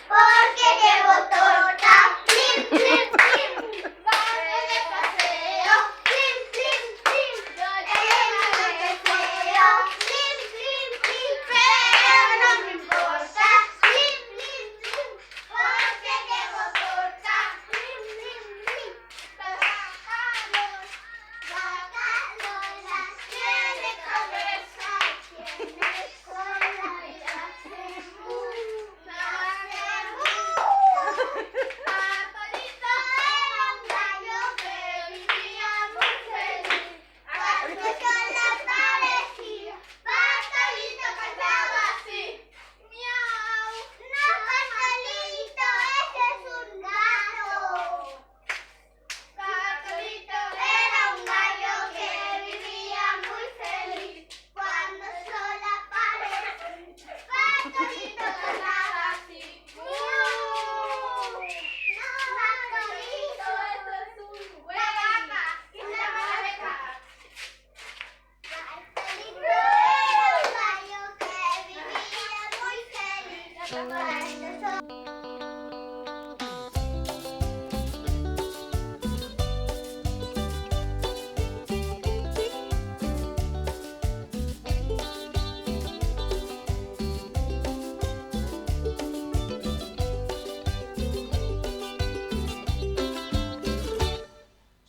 Porque llevo torta. Vamos de paseo. Yo llevo lo que deseo. Pero no me importa. Porque llevo torta. Las tiene cabeza. Tiene cola y hace mu. Pacolito era un gallo que vivía muy feliz. Pacolito le parecía. Pacolito cantaba así. Miau. No, Pacolito, ese es un gato. Pacolito era un gallo que vivía muy feliz. Cuando el sol apareció, Pacolito cantaba así. Miau. No, Pacolito, eso es una vaca. ¿Quién se llama la vaca? Pacolito era un gallo que vivía muy feliz.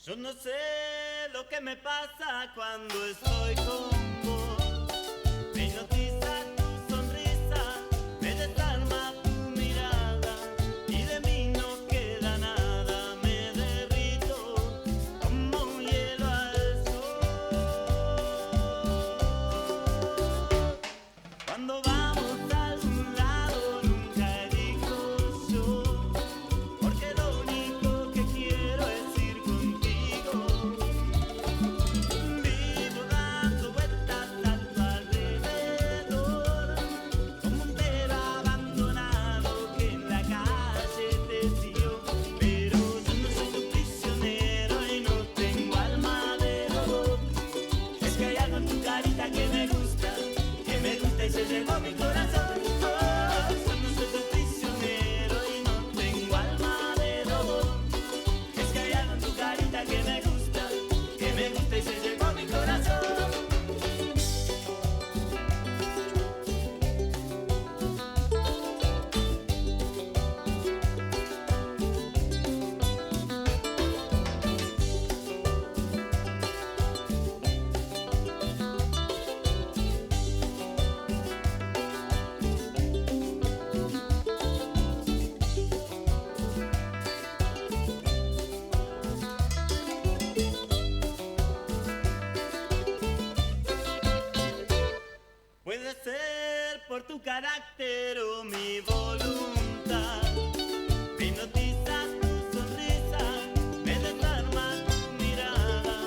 Yo no sé lo que me pasa cuando estoy con vos. Me hipnotiza tu sonrisa, me desarma tu mirada y de mí no queda nada. Me derrito como un hielo al sol. Cuando vamos a algún lado nunca elijo yo, porque lo único que quiero es ir contigo. Vivo dando vueltas a tu alrededor, como un perro abandonado que en la calle te siguió. Pero yo no soy tu prisionero y no tengo alma de robot. Es que hay algo en tu carita que me gusta y se llevó mi corazón. Yo no soy tu prisionero y no tengo alma de robot. Es que hay algo en tu carita que me gusta y se llevó mi corazón. Puede ser por tu carácter o mi voluntad. Me hipnotiza tu sonrisa, me desarma tu mirada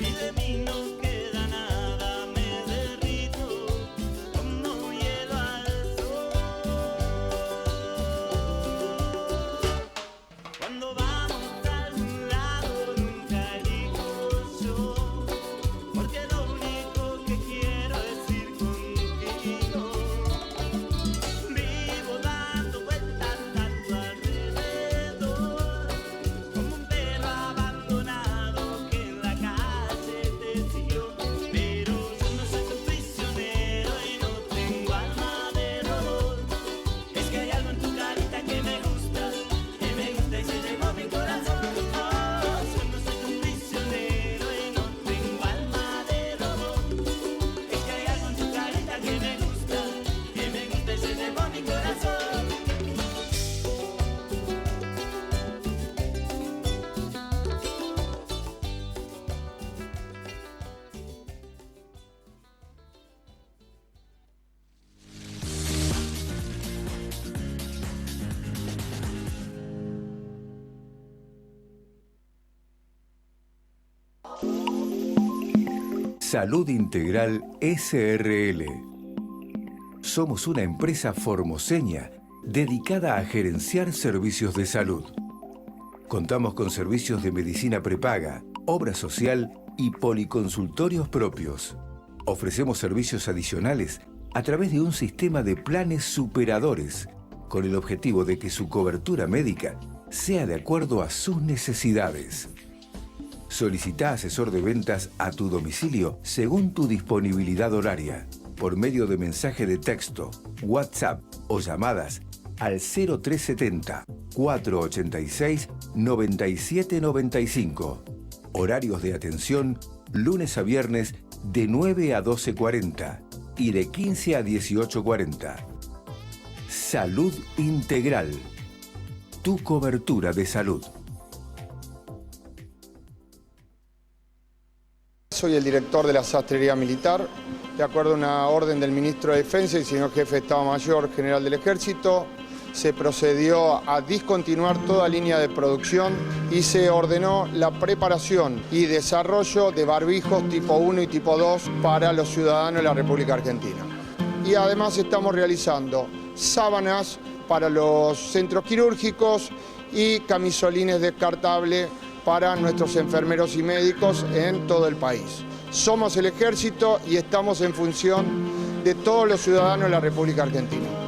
y de mí no queda nada. Me derrito como hielo al sol. Cuando vamos a algún lado nunca elijo yo, porque lo único que quiero es ir contigo. Vivo dando Salud Integral SRL. Somos una empresa formoseña dedicada a gerenciar servicios de salud. Contamos con servicios de medicina prepaga, obra social y policonsultorios propios. Ofrecemos servicios adicionales a través de un sistema de planes superadores, con el objetivo de que su cobertura médica sea de acuerdo a sus necesidades. Solicita asesor de ventas a tu domicilio según tu disponibilidad horaria, por medio de mensaje de texto, WhatsApp o llamadas al 0370 486 9795. Horarios de atención lunes a viernes de 9 a 12:40 y de 15 a 18:40. Salud Integral. Tu cobertura de salud. Soy el director de la sastrería militar. De acuerdo a una orden del ministro de Defensa y señor jefe de Estado Mayor General del Ejército, se procedió a discontinuar toda línea de producción y se ordenó la preparación y desarrollo de barbijos tipo 1 y tipo 2 para los ciudadanos de la República Argentina. Y además estamos realizando sábanas para los centros quirúrgicos y camisolines descartables para nuestros enfermeros y médicos en todo el país. Somos el Ejército y estamos en función de todos los ciudadanos de la República Argentina.